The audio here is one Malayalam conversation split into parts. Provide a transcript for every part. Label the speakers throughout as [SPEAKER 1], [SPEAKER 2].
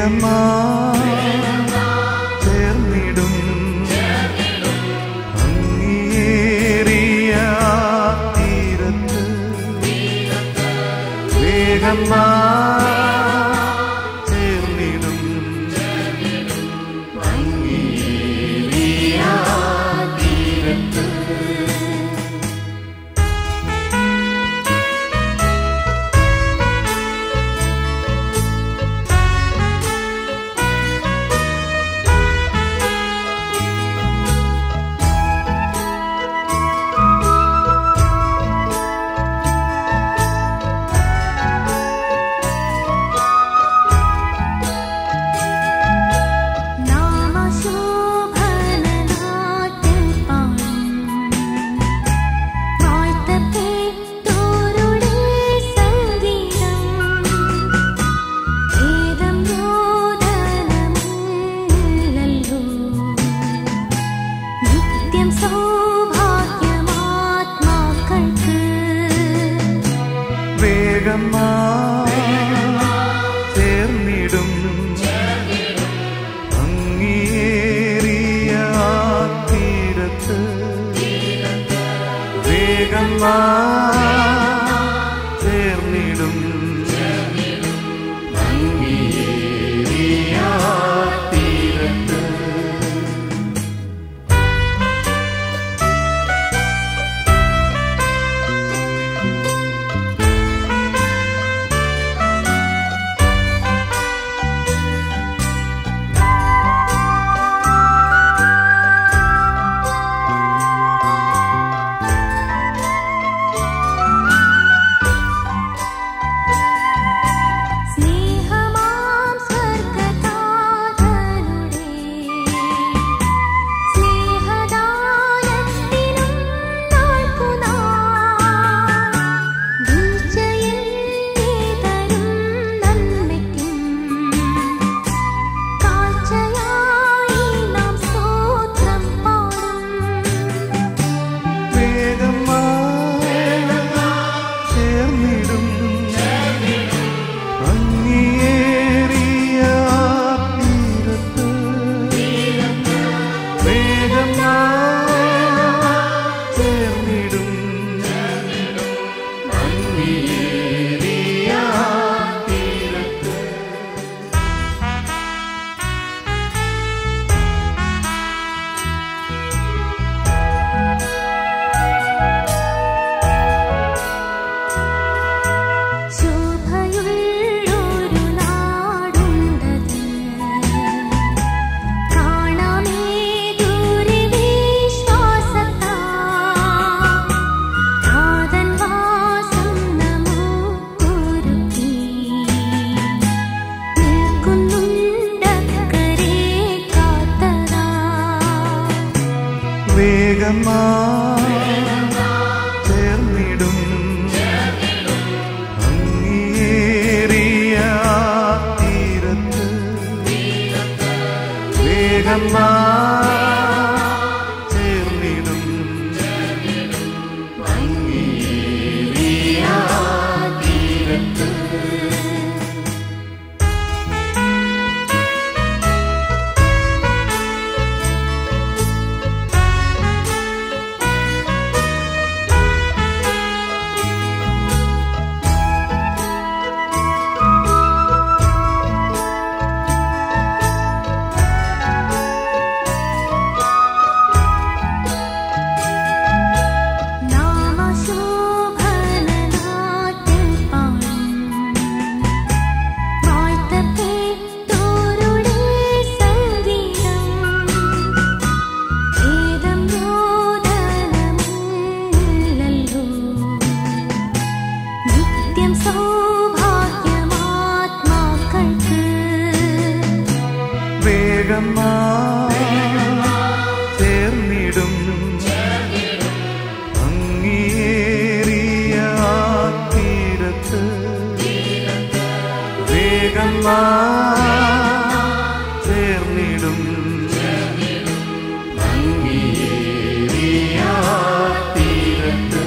[SPEAKER 1] വേഗമായി ചേർന്നിടും ഭംഗിയേറിയ തീരത്ത് വേഗമായി ചേർന്നിടും ഭംഗിയേറിയ തീരത്ത്. വേഗമായി ചേർന്നിടും ഭംഗിയേറിയ തീരത്ത് വേഗമായി ചേർന്നിടും ഭംഗിയേറിയ തീരത്ത്. വേഗമായി ചേർന്നിടും ഭംഗിയേറിയ തീരത്ത് വേഗമായി ചേർന്നിടും ഭംഗിയേറിയ തീരത്ത്. വേഗമായി ചേർന്നിടും ഭംഗിയേറിയ തീരത്ത് വേഗമായി ചേർന്നിടും ഭംഗിയേറിയ തീരത്ത്.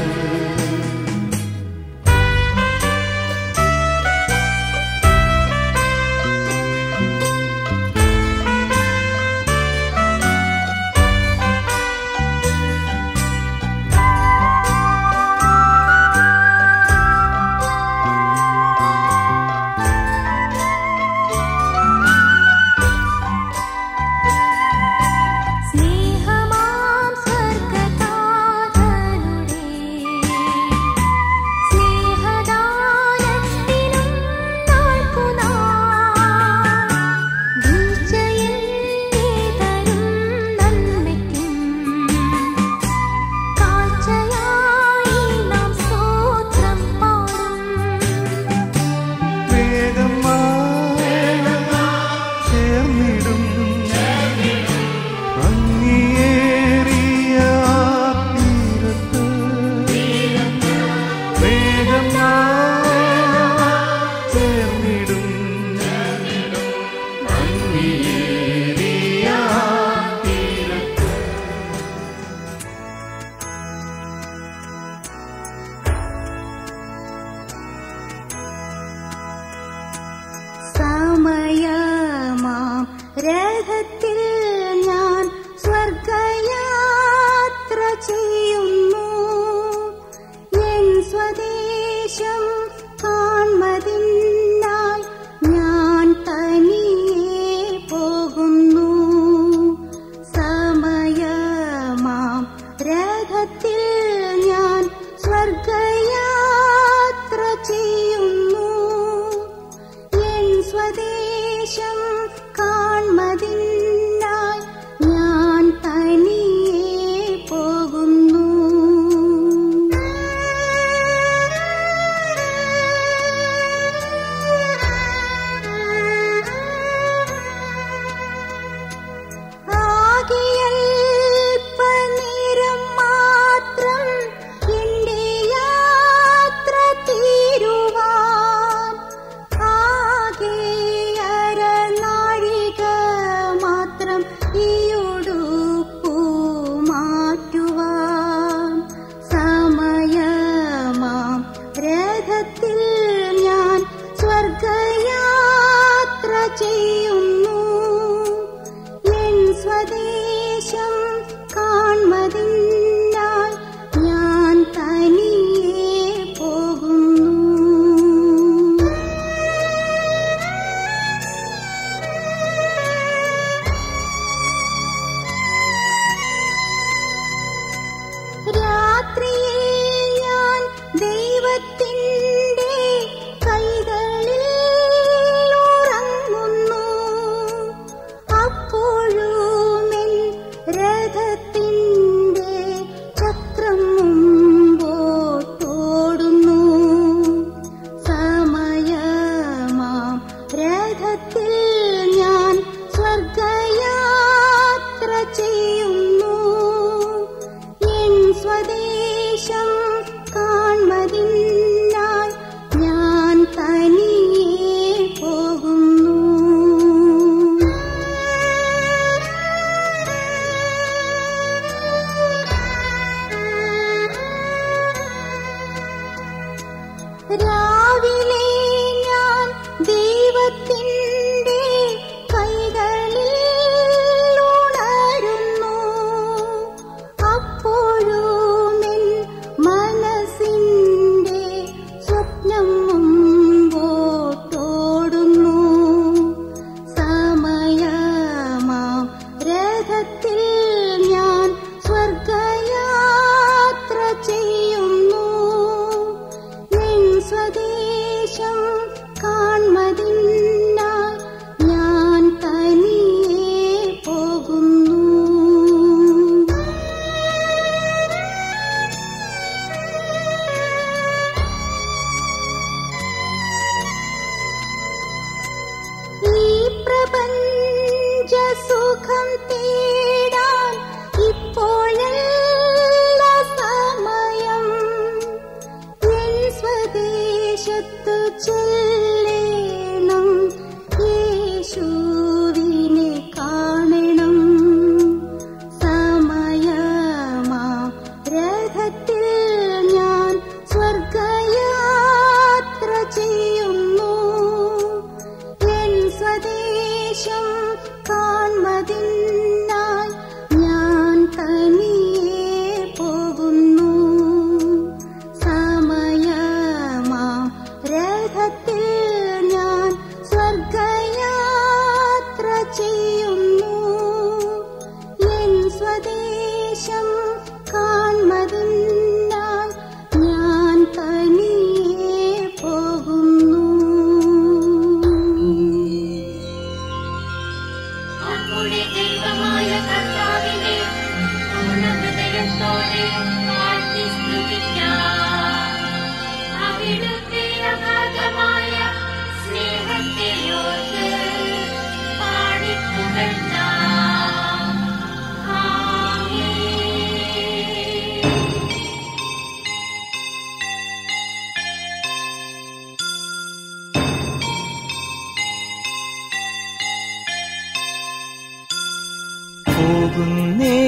[SPEAKER 2] സ്വർഗയാത്ര ചെയ്യുന്നു. എൻ സ്വദേശം കാൺമതിനാൽ ഞാൻ തനിയെ പോകുന്നു. രാത്രിയിൽ ഞാൻ ദൈവത്തിൻ്റെ കൈകളിൽ ഉറങ്ങുന്നു. അപ്പോഴും എൻ രഥത്തിൻ്റെ ചക്രം മുമ്പോട്ടോടുന്നു. സമയമാം രഥത്തിൽ ഞാൻ സ്വർഗയാത്ര ചെയ്യുന്നു. എൻ സ്വദേശം കാൺമതിനാൽ ഞാൻ തനിയെ പോകുന്നു. രാവിലെ ഞാൻ ദൈവത്തിൻ്റെ കൈകളിൽ ഉണരുന്നു. അപ്പോഴും എൻ മനസ്സിൻ്റെ സ്വപ്നം മുമ്പോട്ടോടുന്നു. സമയമാം രഥത്തിൽ ഞാൻ സ്വർഗയാത്ര ചെയ്യുന്നു. എൻ സ്വദേശം കാൺമതിനാൽ ഞാൻ തനിയെ പോകുന്നു. ഈ പ്രപഞ്ച സുഖം തേടാൻ ഇപ്പോഴല്ല സമയം. എൻ സ്വദേശത്തു ചെല്ലണം. യേശുവിനെ കാണണം. സമയമാം രഥത്തിൽ ഞാൻ സ്വർഗയാത്ര ചെയ്യുന്നു. എൻ സ്വദേശം കാൺമതിനാൽ ഞാൻ തനിയെ പോകുന്നു. സമയമാം രഥത്തിൽ ഞാൻ സ്വർഗയാത്ര ചെയ്യുന്നു. എൻ സ്വദേശം കാൺമതിനാൽ ഞാൻ തനിയെ പോകുന്നു.
[SPEAKER 3] നമ്മുടെ ദൈവമായ കർത്താവിനെ പൂർണ്ണ ഹൃദയത്തോടെ വാഴ്ത്തി സ്തുതിക്കാം. അവിടുത്തെ അഗാധമായ സ്നേഹത്തെ ഓർത്ത് പാടിപ്പുകഴ്ത്താം. ആമേൻ.
[SPEAKER 1] പോകുന്നേ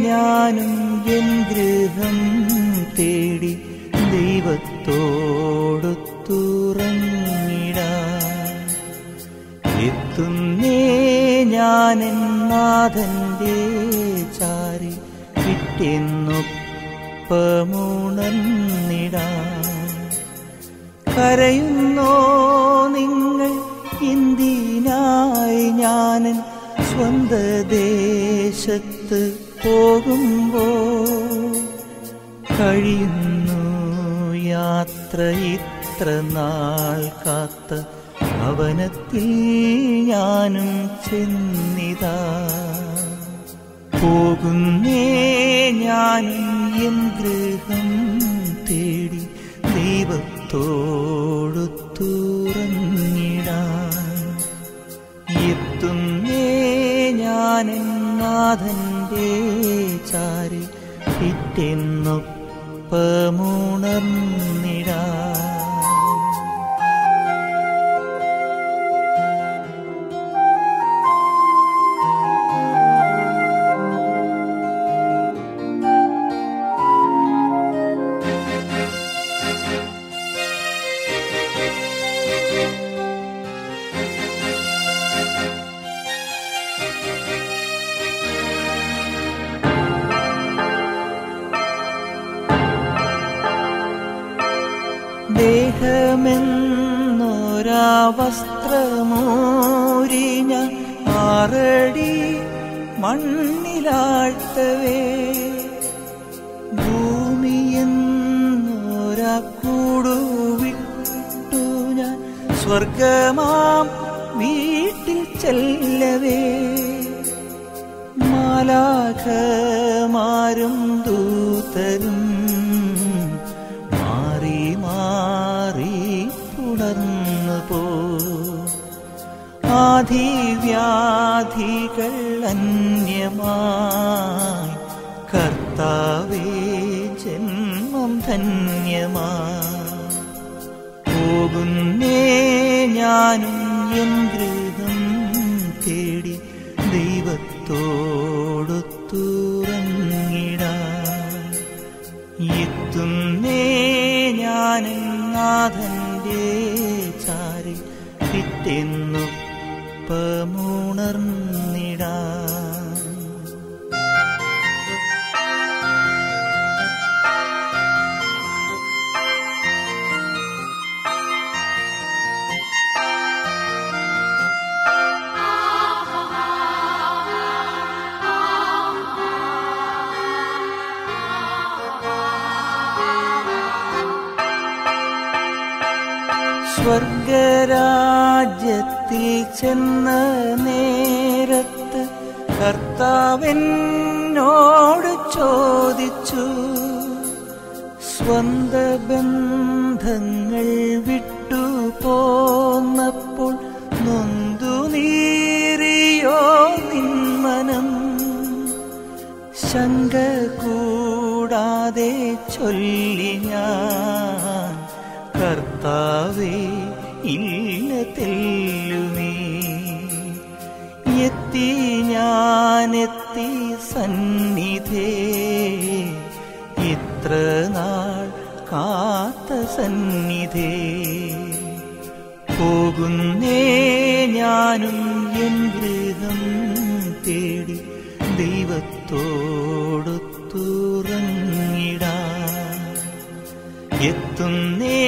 [SPEAKER 1] ഞാനും എൻ ഗൃഹം തേടി ദൈവത്തോടൊത്തുറങ്ങിടാൻ. എത്തുന്നേ ഞാനെൻ നാഥന്റെ ചാരി പിറ്റെന്നൊപ്പമുണർന്നിടാൻ. കരയുന്നോ നിങ്ങൾ എന്തിനായി ഞാനൻ സ്വന്ത ദേശത്ത് പോകുമ്പോൾ? കഴിയുന്നു യാത്ര ഇത്ര നാൾ കാത്ത ഭവനത്തിൽ ഞാനും ചെന്നിതാ. പോകുന്നേ ഞാനും എൻ ഗൃഹം തേടി ദൈവത്തോടൊത്തുറങ്ങിടാൻ. എത്തുന്നേ ഞാനെൻ നാഥന്റെ ചാരി പിറ്റെന്നൊപ്പമുണർന്നിടാൻ. ദേഹമെന്നൊരാ വസ്ത്രമൂരി ഞാൻ 6 അടി മണ്ണിലാഴ്ത്തവേ, ഭൂമിയെന്നൊരാ കൂടുവിട്ടു ഞാൻ സ്വർഗമാം വീട്ടിൽ ചെല്ലവേ, മാലാഖമാരും ദൂതരും മാറി മാറി പുണർന്നു പോ, ആധിവ്യാധികൾ അന്യമായി കർത്താവേ ജന്മം ധന്യമായി. പോകുന്നേ ഞാനും എൻ ഗൃഹം തേടി ദൈവത്തോടൊത്തുറങ്ങിടാൻ, എത്തുന്നേ ഞാനും നാഥന്റെ ചാരി പിറ്റെന്നൊപ്പമുണർന്നിടാൻ. സ്വർഗരാജ്യത്തിൽ ചെന്ന നേരത്ത് കർത്താവെന്നോട് ചോദിച്ചു, സ്വന്ത ബന്ധങ്ങൾ വിട്ടു പോന്നപ്പോൾ നൊന്തു നീറിയോ നിന്മനം, ശങ്ക കൂടാതെ ചൊല്ലി ഞാൻ, കർത്താവേ ഇല്ല തെല്ലുമേ. എത്തി ഞാനെത്തി സന്നിധേ, ഇത്ര നാൾ കാത്ത സന്നിധേ. പോകുന്നേ ഞാനും എൻ ഗൃഹം തേടി ദൈവത്തോടൊത്തുറങ്ങിടാൻ, എത്തുന്നേ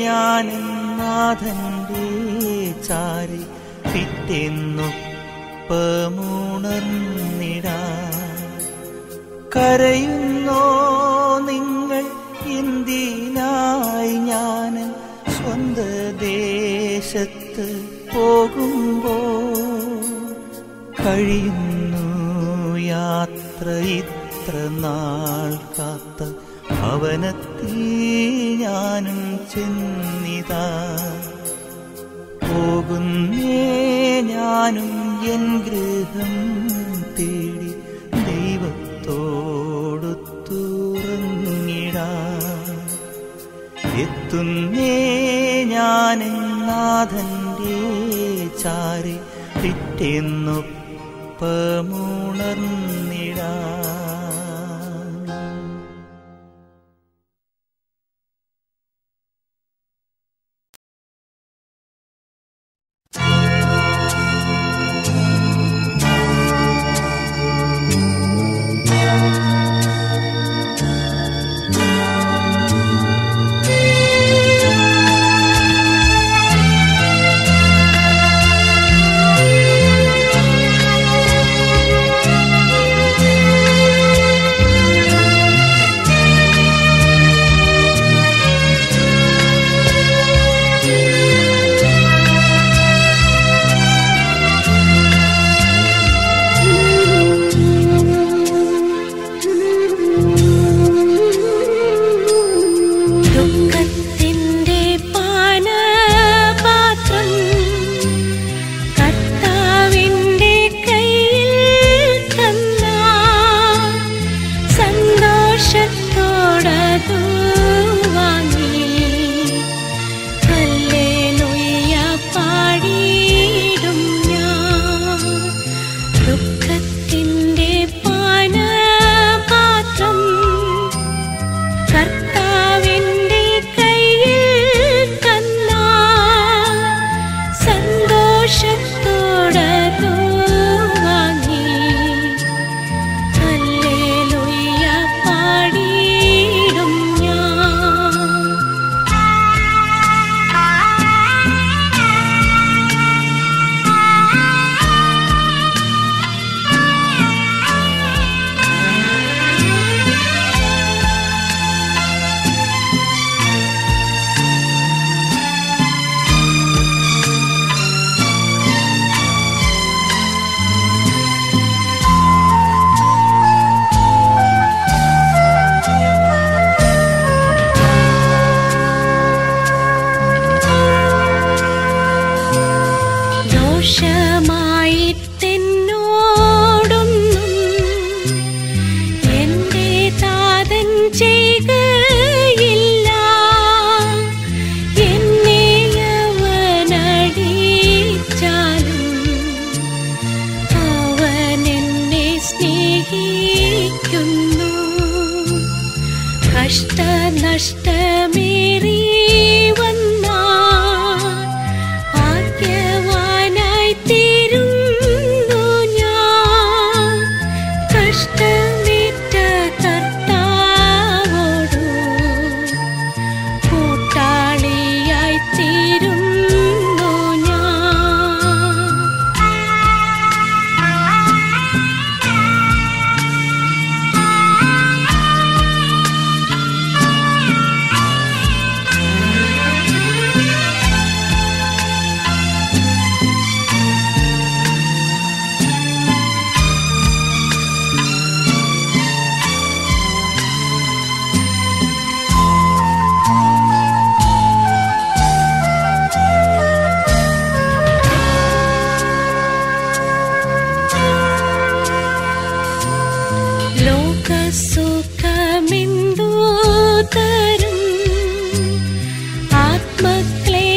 [SPEAKER 1] ഞാനും നാഥന്റെ ചാരി പിറ്റെന്നൊപ്പമുണർന്നിടാൻ. കരയുന്നോ നിങ്ങൾ എന്തിനായി ഞാൻ സ്വന്ത ദേശത്ത് പോകുമ്പോൾ, കഴിയുന്നു യാത്ര ഇത്ര നാൾ കാത്ത ഭവനത്തിൽ ഞാനും ചെന്നിതാ. പോകുന്നേ ഞാനും എൻ ഗൃഹം തേടി ദൈവത്തോടൊത്തുറങ്ങിടാൻ, എത്തുന്നേ ഞാനും നാഥന്റെ ചാരി പിറ്റെന്നൊപ്പമുണർന്നിടാൻ.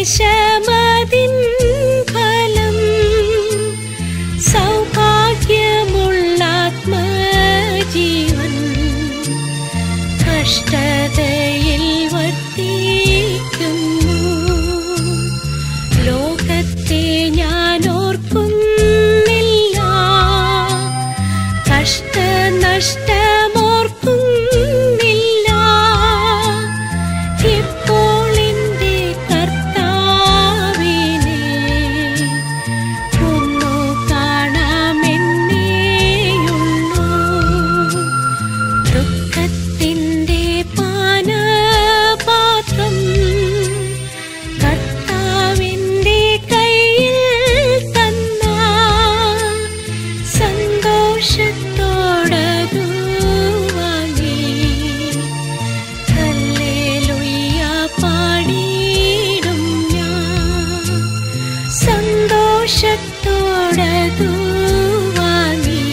[SPEAKER 4] ക്ലേശമതിൻ ഫലം സൗഭാഗ്യമുള്ള ആത്മജീവൻ കഷ്ടതയിൽ വർത്തിക്കുന്നു. ലോകത്തെ ഞാൻ ഓർക്കുന്നില്ല, കഷ്ടനഷ്ടമോർക്കുന്നില്ല. ഇപ്പോൾ എന്റെ കർത്താവിനെ ഒന്നു കാണാമെന്നേയുള്ളൂ. ദുഃഖത്തിന്റെ പാനപാത്രം കർത്താവിന്റെ കയ്യിൽ തന്നാൽ സന്തോഷത്തോടതു വാങ്ങി ഹല്ലേലൂയ പാടിയിടും ഞാൻ. സന്തോഷത്തോടതു വാങ്ങി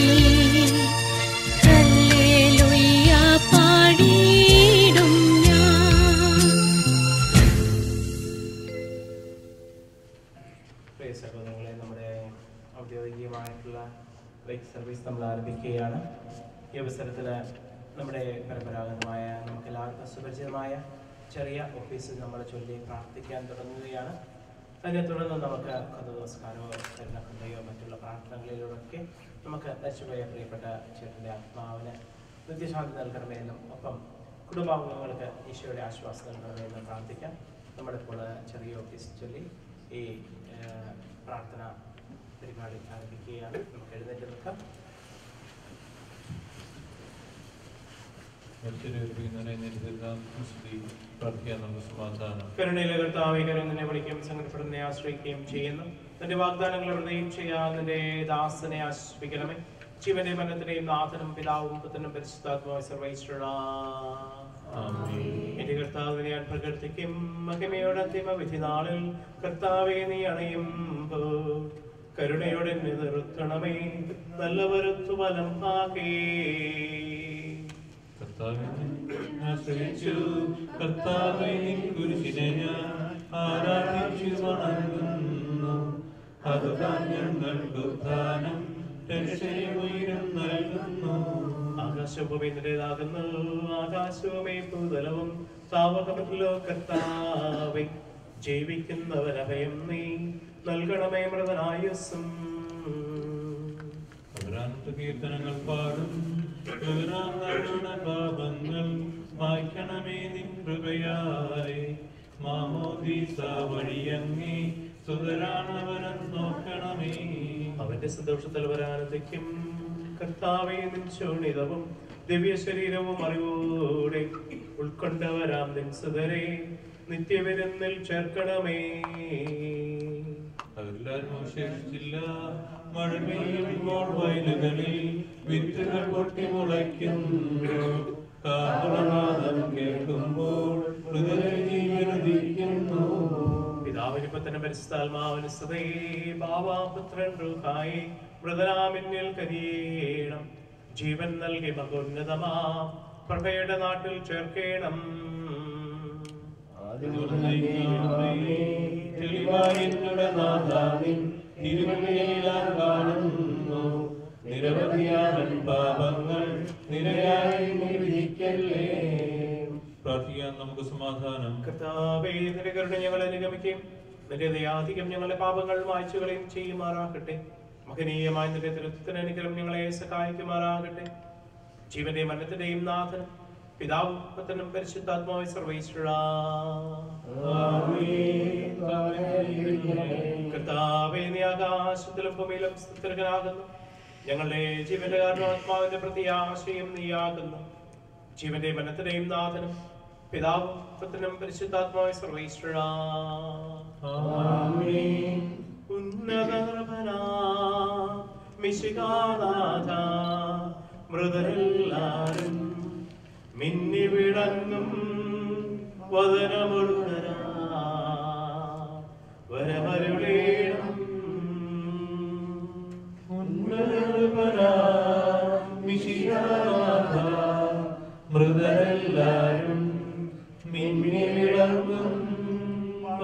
[SPEAKER 4] ഹല്ലേലൂയ പാടിയിടും ഞാൻ.
[SPEAKER 5] പ്രിയ സഹോദരങ്ങളെ, നമ്മുടെ ഔദ്യോഗികമായിട്ടുള്ള ലൈഫ് സർവീസ് നമ്മൾ ആരംഭിക്കുകയാണ്. ഈ അവസരത്തിൽ നമ്മുടെ പരമ്പരാഗതമായ നമുക്ക് എല്ലാവർക്കും സുപരിചിതമായ ചെറിയ ഓഫീസിൽ നമ്മൾ ചൊല്ലി പ്രാർത്ഥിക്കാൻ തുടങ്ങുകയാണ്. അതിനെ തുടർന്ന് നമുക്ക് നമസ്കാരമോ കരുണക്കണ്ടയോ മറ്റുള്ള പ്രാർത്ഥനകളിലൂടെയൊക്കെ നമുക്ക് നശിച്ചുപോയ പ്രിയപ്പെട്ട ചേട്ടൻ്റെ ആത്മാവിന് നിത്യശാന്തി നൽകണമെന്നും ഒപ്പം കുടുംബാംഗങ്ങൾക്ക് ഈശോയുടെ ആശ്വാസം നൽകണമെന്നും പ്രാർത്ഥിക്കാം. നമ്മളിപ്പോൾ ചെറിയ ഓഫീസ് ചൊല്ലി ഈ പ്രാർത്ഥന പരിപാടി ആരംഭിക്കുകയാണ്. നമുക്ക് എഴുന്നേറ്റ് നിൽക്കാം. കരുണയിലെ കർത്താവേ, കരുണയെ വിളിക്കുകയും സങ്കടപ്പെടുന്നതിനെ ആശ്രയിക്കുകയും ചെയ്യുന്നു. നിന്റെ വാഗ്ദാനങ്ങളെ ഹൃദയം ചെയ്യാൻ നിന്റെ ദാസനെ ആശ്വസിപ്പിക്കണമേ. ജീവന്റെ മരണത്തിന്റെയും നാഥനും പിതാവും പുത്രനും പരിശുദ്ധാത്മാവായ സർവ്വേശ്വരാ. എന്റെ കർത്താവിനെ ഞാൻ പ്രകീർത്തിക്കും. മഹിമയുടെ അന്തിമ വിധി നാളിൽ കർത്താവെ നീ അണയുമ്പോൾ കരുണയോടെ നിർത്തണമേ. നല്ലവരുത്തു വലം ആകേ.
[SPEAKER 6] കർത്താവേ, നിൻ കുരിശിനെ ഞാൻ ആരാധിച്ചു വണങ്ങുന്നു. അതുതാൻ ഞങ്ങൾക്ക് ഉദ്ധാനം രക്ഷയും ഉയരം നൽകുന്നു.
[SPEAKER 5] ആകാശവും നിന്റേതാകുന്നു, ആകാശവുമേ ഭൂതലവും താവകമല്ലോ കർത്താവേ. ജീവിക്കുന്നവരഭയം നീ നൽകണമേ മൃതനായുസ്സും.
[SPEAKER 6] കീർത്തനങ്ങൾ പാടും പാപങ്ങൾ മായ്ക്കണമേ നിൻ കൃപയായി. മാമോദീസ വഴിയങ്ങി സുതരാണവരം നോക്കണമേ.
[SPEAKER 5] അവന്റെ സന്തോഷത്തിൽ വരാനന്ദിക്കും. കർത്താവേ, നിൻ ശോണിതവും ദിവ്യ ശരീരവും അറിവോടെ ഉൾക്കൊണ്ടവരാം നിൻ സുതരെ നിത്യവിരുന്നിൽ ചേർക്കണമേ.
[SPEAKER 6] അവരെല്ലാരും അവശേഷിച്ചില്ല. മഴ പെയ്യുമ്പോൾ വയലുകളിൽ വിത്തുകൾ പൊട്ടി മുളയ്ക്കുന്നു. കാഹളനാദം കേൾക്കുമ്പോൾ ഹൃദയജീവനുദിക്കുന്നു.
[SPEAKER 5] പിതാവിന് പുത്രനും പരിശുദ്ധാത്മാവിന് സ്തുതി. ബാവാപുത്രൻ റൂഹായി മൃതനാമിന്നിൽ കരിയണം. ജീവൻ നൽകി മഹോന്നതമാ പ്രഭയുടെ നാട്ടിൽ ചേർക്കണം.
[SPEAKER 6] നിരവധിയാവൻ പാപങ്ങൾ നിരയായി വിധിക്കല്ലേ. പ്രാർത്ഥിക്കാൻ നമുക്ക് സമാധാനം.
[SPEAKER 5] കർത്താവേ, നിന്റെ കരുണ ഞങ്ങളെ അനുഗമിക്കും. നിന്റെ ദയാധികം ഞങ്ങളുടെ പാപങ്ങൾ മായ്ച്ചുകളെയും ചെയ്യുമാറാകട്ടെ. മഹനീയമായ നിന്റെ തിരുത്തത്തിന് അനുഗ്രഹം ഞങ്ങളെ സഹായിക്കുമാറാകട്ടെ. ജീവന്റെ മരണത്തിന്റെയും നാഥനും പിതാവും പുത്രനും പരിശുദ്ധാത്മാവായ സർവ്വേശ്വരാ. കർത്താവേ, നീ ആകാശത്തിലും ഭൂമിയിലും സ്തുത്യർഹനാകുന്നു. ഞങ്ങളുടെ ജീവന്റെ കാരണം ആത്മാവിന്റെ പ്രത്യാശയും നീയാകുന്നു. ജീവന്റെ മരണത്തിന്റെയും നാഥനും പിതാവും പുത്രനും പരിശുദ്ധാത്മാവായ സർവ്വേശ്വരാ. മിശിഹാനാഥ, മൃതരെല്ലാരും മിന്നി വിളങ്ങും വദനമുഴുതരാ വരമരുളേണം.
[SPEAKER 6] മിശിഹാനാഥ, മൃതരെല്ലാരും മിന്നി വിളങ്ങും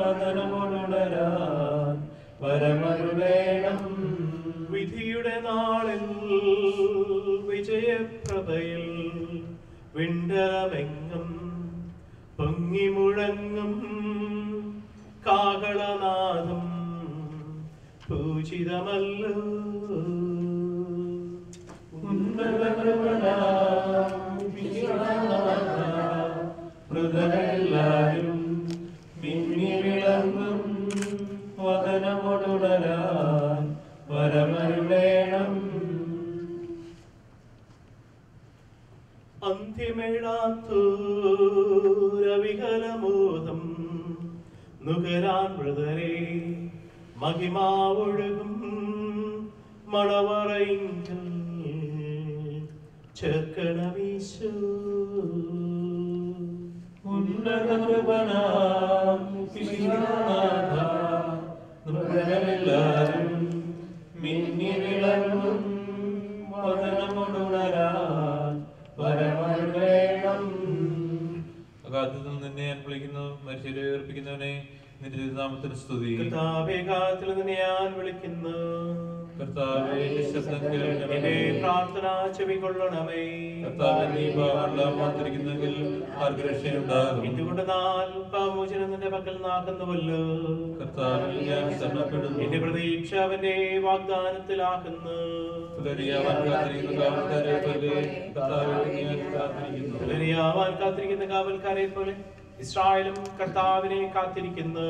[SPEAKER 6] വദനമുണരാൻ വരമരുളേണം.
[SPEAKER 7] വിധിയുടെ നാളിൽ വിജയപ്രഭയിൽ വിണ്ടമെങ്ങും പൊങ്ങി മുഴങ്ങും കാകളനാദം പൂജിതമല്ലോ.
[SPEAKER 6] മൃതരെല്ലാരും മിന്നി വിളങ്ങും വദനമുണരാൻ വരമരുളേണം.
[SPEAKER 7] അന്ത്യമേടാത്തൂരവികലമോദം നുകരാൻ മൃതരെ മഹിമാവൊഴുകും മണവറയിങ്കൽ ചേർക്കണമീശോ.
[SPEAKER 6] ഉന്നതകൃപനാം വിശ്വനാഥ, മൃതരെല്ലാരും മിന്നി വിളങ്ങും വദനമുണരാൻ വരമരുളേണം. അകാലത്തിൽ നിന്നെ ഞാൻ വിളിക്കുന്നു, മരിച്ചവരെ ഉയർപ്പിക്കുന്നവനെ നിന്റെ തിരുനാമത്തിന് സ്തുതി.
[SPEAKER 7] കർത്താവേ, കാലത്തിൽ നിന്നെ ഞാൻ വിളിക്കുന്നു.
[SPEAKER 6] കർത്താവേ, ശബ്ദം കേൾക്കണമേ.
[SPEAKER 7] എന്റെ പ്രാർത്ഥന ചെവികൊള്ളണമേ.
[SPEAKER 6] കർത്താവേ, നീ പാപമെല്ലാം ഓർത്തിരിക്കുന്നെങ്കിൽ ആർക്ക് രക്ഷയുണ്ടാകും?
[SPEAKER 7] എന്തുകൊണ്ടെന്നാൽ പാപമോചനം നിന്റെ പക്കൽ നിന്നാകുന്നുവല്ലോ.
[SPEAKER 6] കർത്താവിൽ ഞാൻ ശരണപ്പെടുന്നു.
[SPEAKER 7] എന്റെ പ്രതീക്ഷ അവന്റെ വാഗ്ദാനത്തിലാക്കുന്നു.
[SPEAKER 6] പുലരിയാവാൻ കാത്തിരിക്കുന്ന കാവൽക്കാരെ പോലെ കർത്താവിൽ ഞാൻ കാത്തിരിക്കുന്നു.
[SPEAKER 7] പുലരിയാവാൻ കാത്തിരിക്കുന്ന കാവൽക്കാരെ പോലെ ഇസ്രായേലും കർത്താവിനെ കാത്തിരിക്കുന്നു.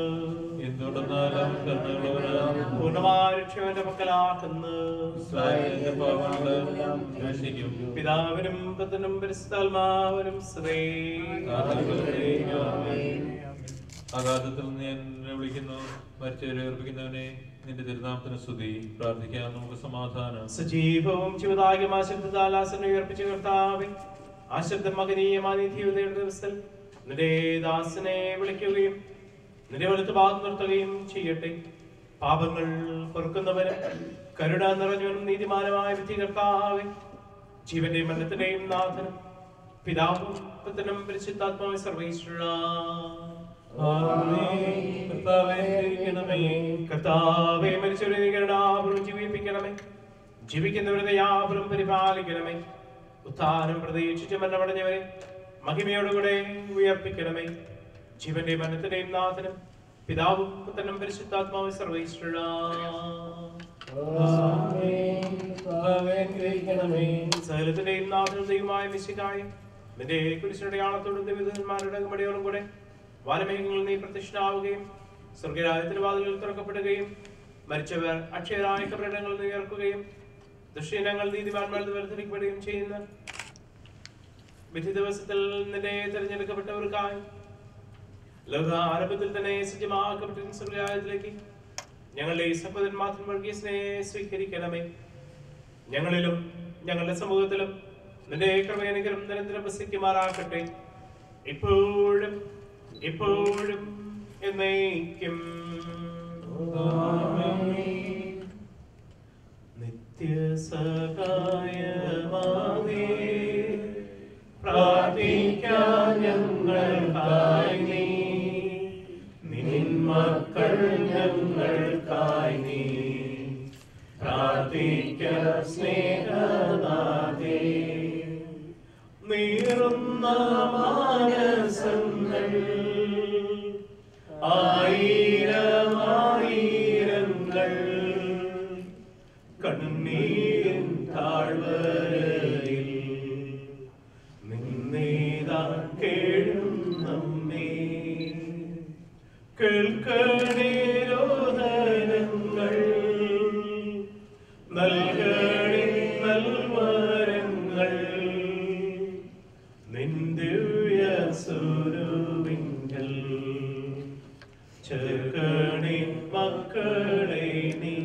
[SPEAKER 6] എന്തുകൊണ്ടെന്നാലും കരുണയുള്ളവനാണ്.
[SPEAKER 7] പൂർണ്ണമായ രക്ഷവന്റെ പക്കലാക്കുന്നു.
[SPEAKER 6] ഇസ്രായേലിന്റെ പാപങ്ങളെല്ലാം രക്ഷിക്കും.
[SPEAKER 7] പിതാവിനും പുത്രനും പരിശുദ്ധാത്മാവിനും സ്തുതി.
[SPEAKER 6] ആഘാതത്തിൽ നിന്ന് ഞാൻ നിന്നെ വിളിക്കുന്നു, മരിച്ചവരെ ഉയർപ്പിക്കുന്നവനെ നിന്റെ തിരുനാമത്തിന് സ്തുതി. പ്രാർത്ഥിക്കാം, നമുക്ക് സമാധാനം.
[SPEAKER 7] സജീവവും ജീവദായകമായ ശബ്ദത്താൽ ആസനം ഉയർപ്പിച്ച കർത്താവേ, ആ ശബ്ദം മകനീയമായ നിത്യയുടെ ദിവസത്തിൽ നിന്റെ ദാസനെ വിളിക്കുകയും നിന്റെ വലത്ത് ഭാഗം നിർത്തുകയും ചെയ്യട്ടെ. പാപങ്ങൾ പൊറുക്കുന്നവനും കരുണ നിറഞ്ഞവനും നീതിമാനമായ വിധി കർത്താവേ, ജീവന്റെയും മരണത്തിന്റെയും നാഥനും പിതാവും പുത്രനും പരിശുദ്ധാത്മാവും കർത്താവേ, മരിച്ചവരെ കരുണാപൂർവ്വം ജീവിപ്പിക്കണമേ. ജീവിക്കുന്നവരുടെ യാപുരം പരിപാലിക്കണമേ. ഉത്ഥാനം പ്രതീക്ഷിച്ച് മരണമടഞ്ഞവരെ മഹിമയോടുകൂടെ ഉയർപ്പിക്കണമേ. ജീവന്റെ മരണത്തിന്റെയും നാഥനും പിതാവും പുത്രനും പരിശുദ്ധാത്മാവും സകലത്തിന്റെയും നാഥനും ദൈവമായ മിശിഹായേ, നിന്റെ കുരിശിന്റെ ആളത്തോടും ദൈവദൂതന്മാരുടെ അകമ്പടിയോടും കൂടെ വാനമേഘങ്ങളിൽ നീ പ്രത്യക്ഷനാവുകയും സ്വർഗരാജ്യത്തിന്റെ വാതിലുകൾ തുറക്കപ്പെടുകയും മരിച്ചവർ അക്ഷയരായ കബറിടങ്ങളിൽ ഉയർക്കുകയും ദുഷ്ടജനങ്ങൾ നീതിമാന്മാരിൽ വേർതിരിക്കപ്പെടുകയും ചെയ്യുന്ന വിധി ദിവസത്തിൽ നിന്നെ തിരഞ്ഞെടുക്കപ്പെട്ടവർക്കായി ലോകാരംഭത്തിൽ തന്നെ സജ്ജമാക്കപ്പെട്ട സ്വർഗരാജ്യത്തിലേക്ക് ഞങ്ങളുടെ ഈ സഹോദരന്മാരും വർഗീസിനെ സ്വീകരിക്കണമേ. ഞങ്ങളിലും ഞങ്ങളുടെ സമൂഹത്തിലും നിന്റെ കൃപയനുഗ്രഹം നിരന്തരം വസിക്കുമാറാക്കട്ടെ, ഇപ്പോഴും എപ്പോഴും എന്നേക്കും. നിത്യസഹായമാവേ, പ്രാർത്ഥിക്കാൻ ഞങ്ങൾക്കായി നീ, നിൻ മക്കൾ ഞങ്ങൾക്കായി നീ പ്രാർത്ഥിക്ക സ്നേഹനാഥേ. നീറുന്ന മാനസങ്ങൾ ആയിരമായിരങ്ങൾ കണ്ണീരിൻ താഴ്വരയിൽ നിന്നേതാ കേഴുന്നമ്മേ. കേൾക്കണേ രോദനങ്ങൾ, നൽകണേ നൽവരങ്ങൾ, നിൻ ദിവ്യ സ്വരൂപിങ്കൽ ചേർക്കണേ മക്കളെ നീ.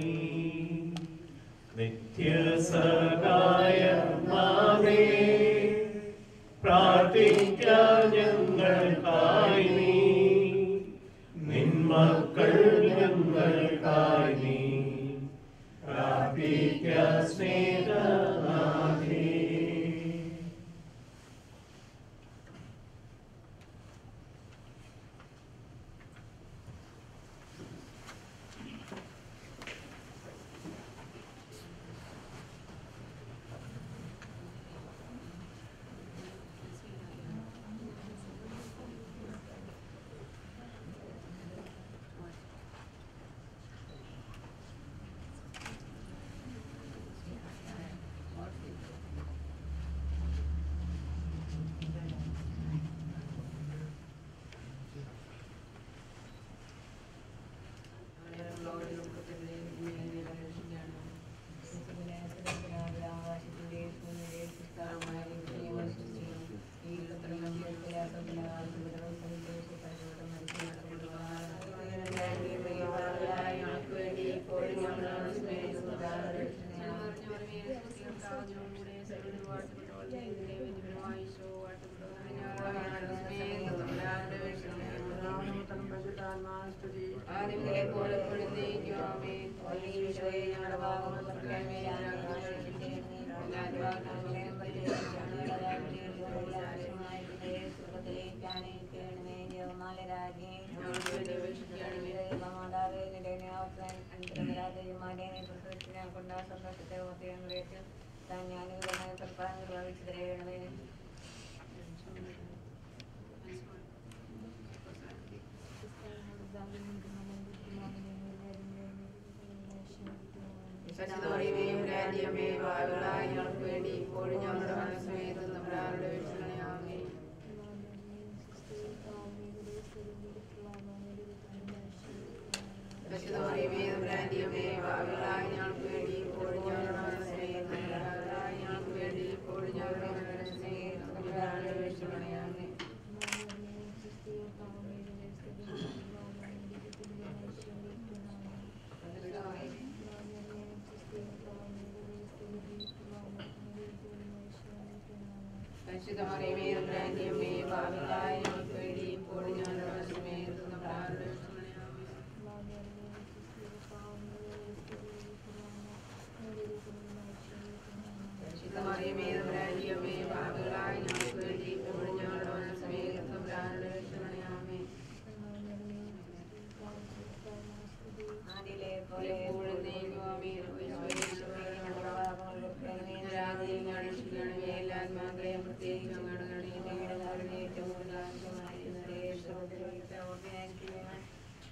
[SPEAKER 7] നിത്യസഹായമാവേ, പ്രാർത്ഥിക്കാൻ ഞങ്ങൾക്കായി നീ, നിൻ മക്കൾ ഞങ്ങൾക്കായി നീ പ്രാർത്ഥിക്ക സ്നേഹനാഥേ.
[SPEAKER 8] ആദ്യമേ പോലെ പൊഴുന്നേക്കുവാമേ. ഈശോയെ ഞങ്ങളുടെ പാപങ്ങൾ പൊറുക്കണമേ. ഞങ്ങൾക്ക് വേണ്ടി ഇപ്പോഴും ഞങ്ങളുടെ മനസ്സമേതും നമ്മളാരുടെ വീഴ്ചകളാമേ. ഞങ്ങൾക്ക് വേണ്ടി ഇപ്പോഴും ഞങ്ങളുടെ മനസ്സമേതും ഞങ്ങൾക്ക് വേണ്ടി ഇപ്പോഴും ഞങ്ങളുടെ മനസ്സമേതും നമ്മളാരുടെ വീഴ്ചകളാമേ.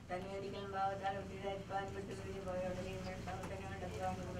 [SPEAKER 8] തന്നെയൊരിക്കലും ഭാവത്താൽ ഒട്ടിയതായിരിക്കാൻ വിട്ടുപിരിഞ്ഞു പോയോടെ ഞങ്ങളുടെ പാപങ്ങൾ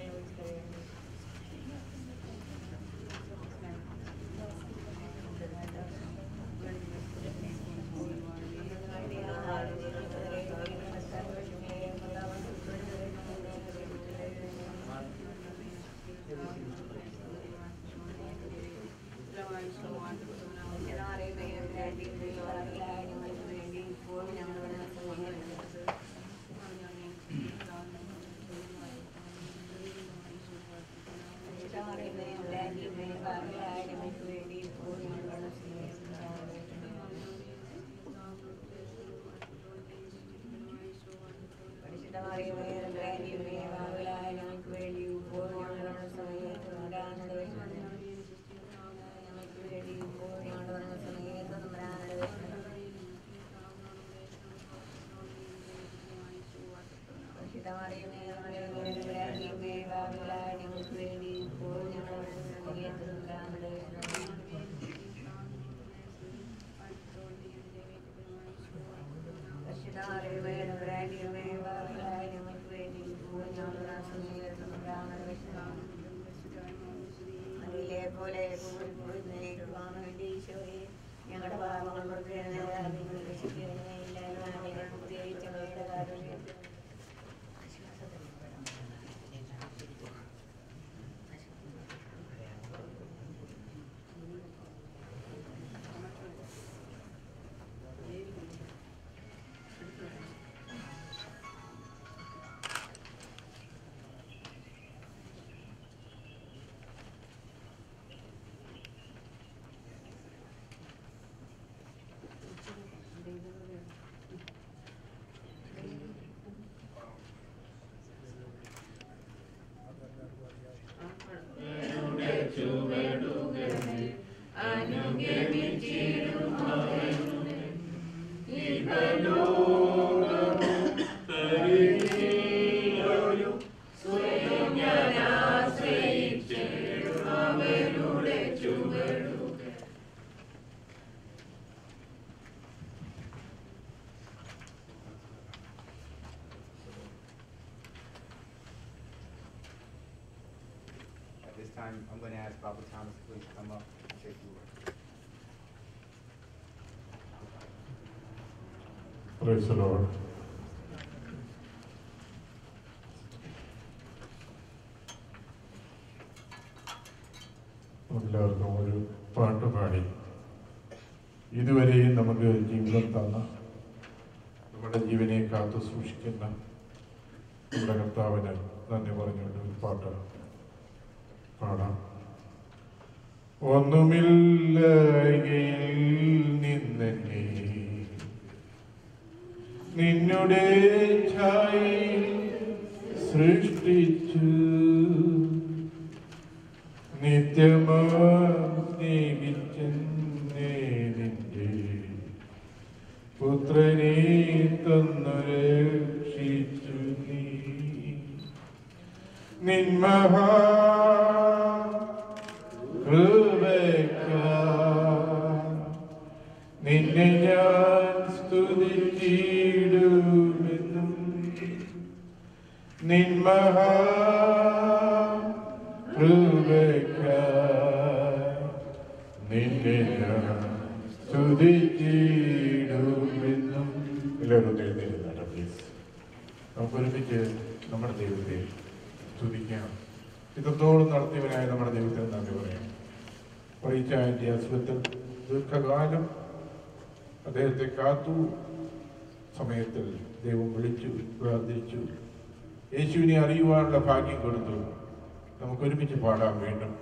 [SPEAKER 9] I'm going to ask Papa Thomas to please come up and take the word.
[SPEAKER 10] Praise the Lord. എല്ലാവർക്കും ഒരു പാട്ട് പാടി ഇതുവരെയും നമുക്ക് ജീവിതം തന്ന നമ്മുടെ ജീവനെ കാത്തു സൂക്ഷിക്കുന്ന നമ്മുടെ കർത്താവിന് നന്ദി പറഞ്ഞുകൊണ്ട് ഒരു പാട്ട് പാടാം. ഒന്നുമില്ലയിൽ നിന്നെ നിന്നുടെ ഛായയിൽ സൃഷ്ടിച്ചു നിത്യമായി സ്നേഹിച്ചെന്നെ നിന്റെ പുത്രനെ തന്നു രക്ഷിച്ചു നീ നിന്മഹാ നിന്നെ ഞാൻ സ്തുതിച്ചിടുമെന്നും നിന്മഹാ നിന്നെ ഞാൻ സ്തുതിച്ചിടുമെന്നും. എല്ലാവരും എഴുന്നേൽക്കാം പ്ലീസ്. നമുക്ക് ഒരുമിച്ച് നമ്മുടെ ദൈവത്തെ സ്തുതിക്കാം. ഇത്രത്തോളം നടത്തിയവനായ നമ്മുടെ ദൈവത്തിന് നന്ദി പറയാം. പറയിച്ച ആൻറ്റി അസുഖത്തിൽ ദീർഘകാലം അദ്ദേഹത്തെ കാത്തു. സമയത്തിൽ ദൈവം വിളിച്ചു പ്രാർത്ഥിച്ചു, യേശുവിനെ അറിയുവാനുള്ള ഭാഗ്യം കൊടുത്തു. നമുക്ക് ഒരുമിച്ച് പാടാം വീണ്ടും.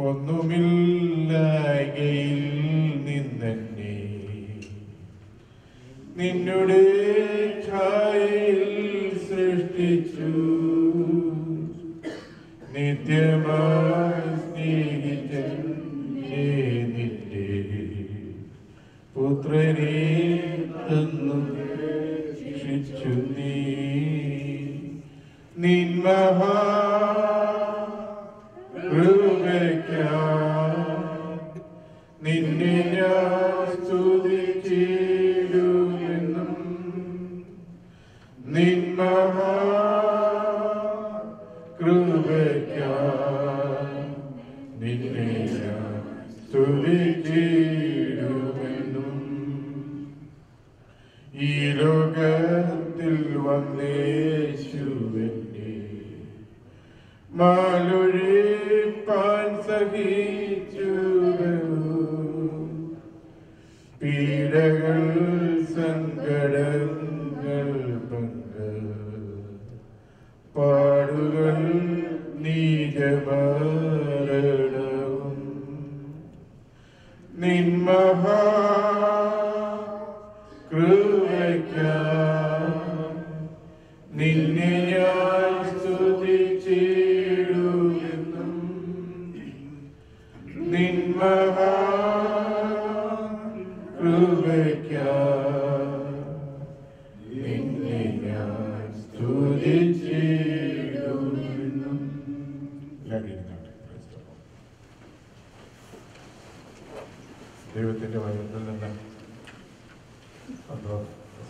[SPEAKER 10] ഒന്നുമില്ലായ്കയിൽ നിന്നെ നിന്നുടെ ഛായയിൽ സൃഷ്ടിച്ചു നിത്യമായി സ്നേഹിച്ചെന്നെ നിന്റെ പുത്രനെ തന്നു രക്ഷിച്ചു നീ നിന്മഹാ നിന്നെ ഞാൻ സ്തുതിച്ചിടുമെന്നും നിന്മഹാ നിന്നെ ഞാൻ സ്തുതിച്ചിടുമെന്നും. ഈ ലോകത്തിൽ വന്നേശുവെന്നെ മാലൊഴിപ്പാൻ സഹിച്ചു പീഡകൾ സങ്കടങ്ങൾ പാടുകൾ നീജമരണവും നിന്മഹാ നിന്നെ ഞാൻ സ്തുതിച്ചിടുമെന്നും നിന്മഹാ നിന്നെ ഞാൻ സ്തുതിച്ചിടുമെന്നും. ദൈവത്തിന്റെ വചനത്തിൽ നിന്ന്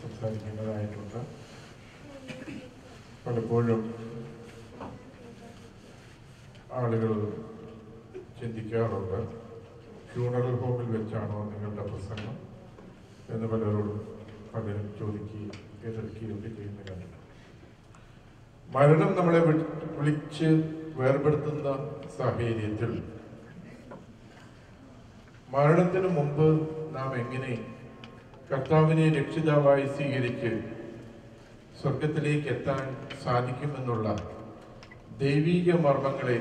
[SPEAKER 10] സംസാരിക്കേണ്ടതായിട്ടുണ്ട്. പലപ്പോഴും ആളുകൾ ചിന്തിക്കാറുണ്ട്, ഫ്യൂണറൽ ഹോമിൽ വെച്ചാണോ നിങ്ങളുടെ പ്രസംഗം എന്ന് പലരോടും പലരും ചോദിക്കുകയും എതിർക്കുകയും ഒക്കെ ചെയ്യുന്ന കാര്യമാണ്. മരണം നമ്മളെ വിളിച്ച് വേർപെടുത്തുന്ന സാഹചര്യത്തിൽ മരണത്തിന് മുമ്പ് നാം എങ്ങനെ കർത്താവിനെ രക്ഷിതാവായി സ്വീകരിച്ച് സ്വർഗത്തിലേക്ക് എത്താൻ സാധിക്കുമെന്നുള്ള ദൈവീക മർമ്മങ്ങളെ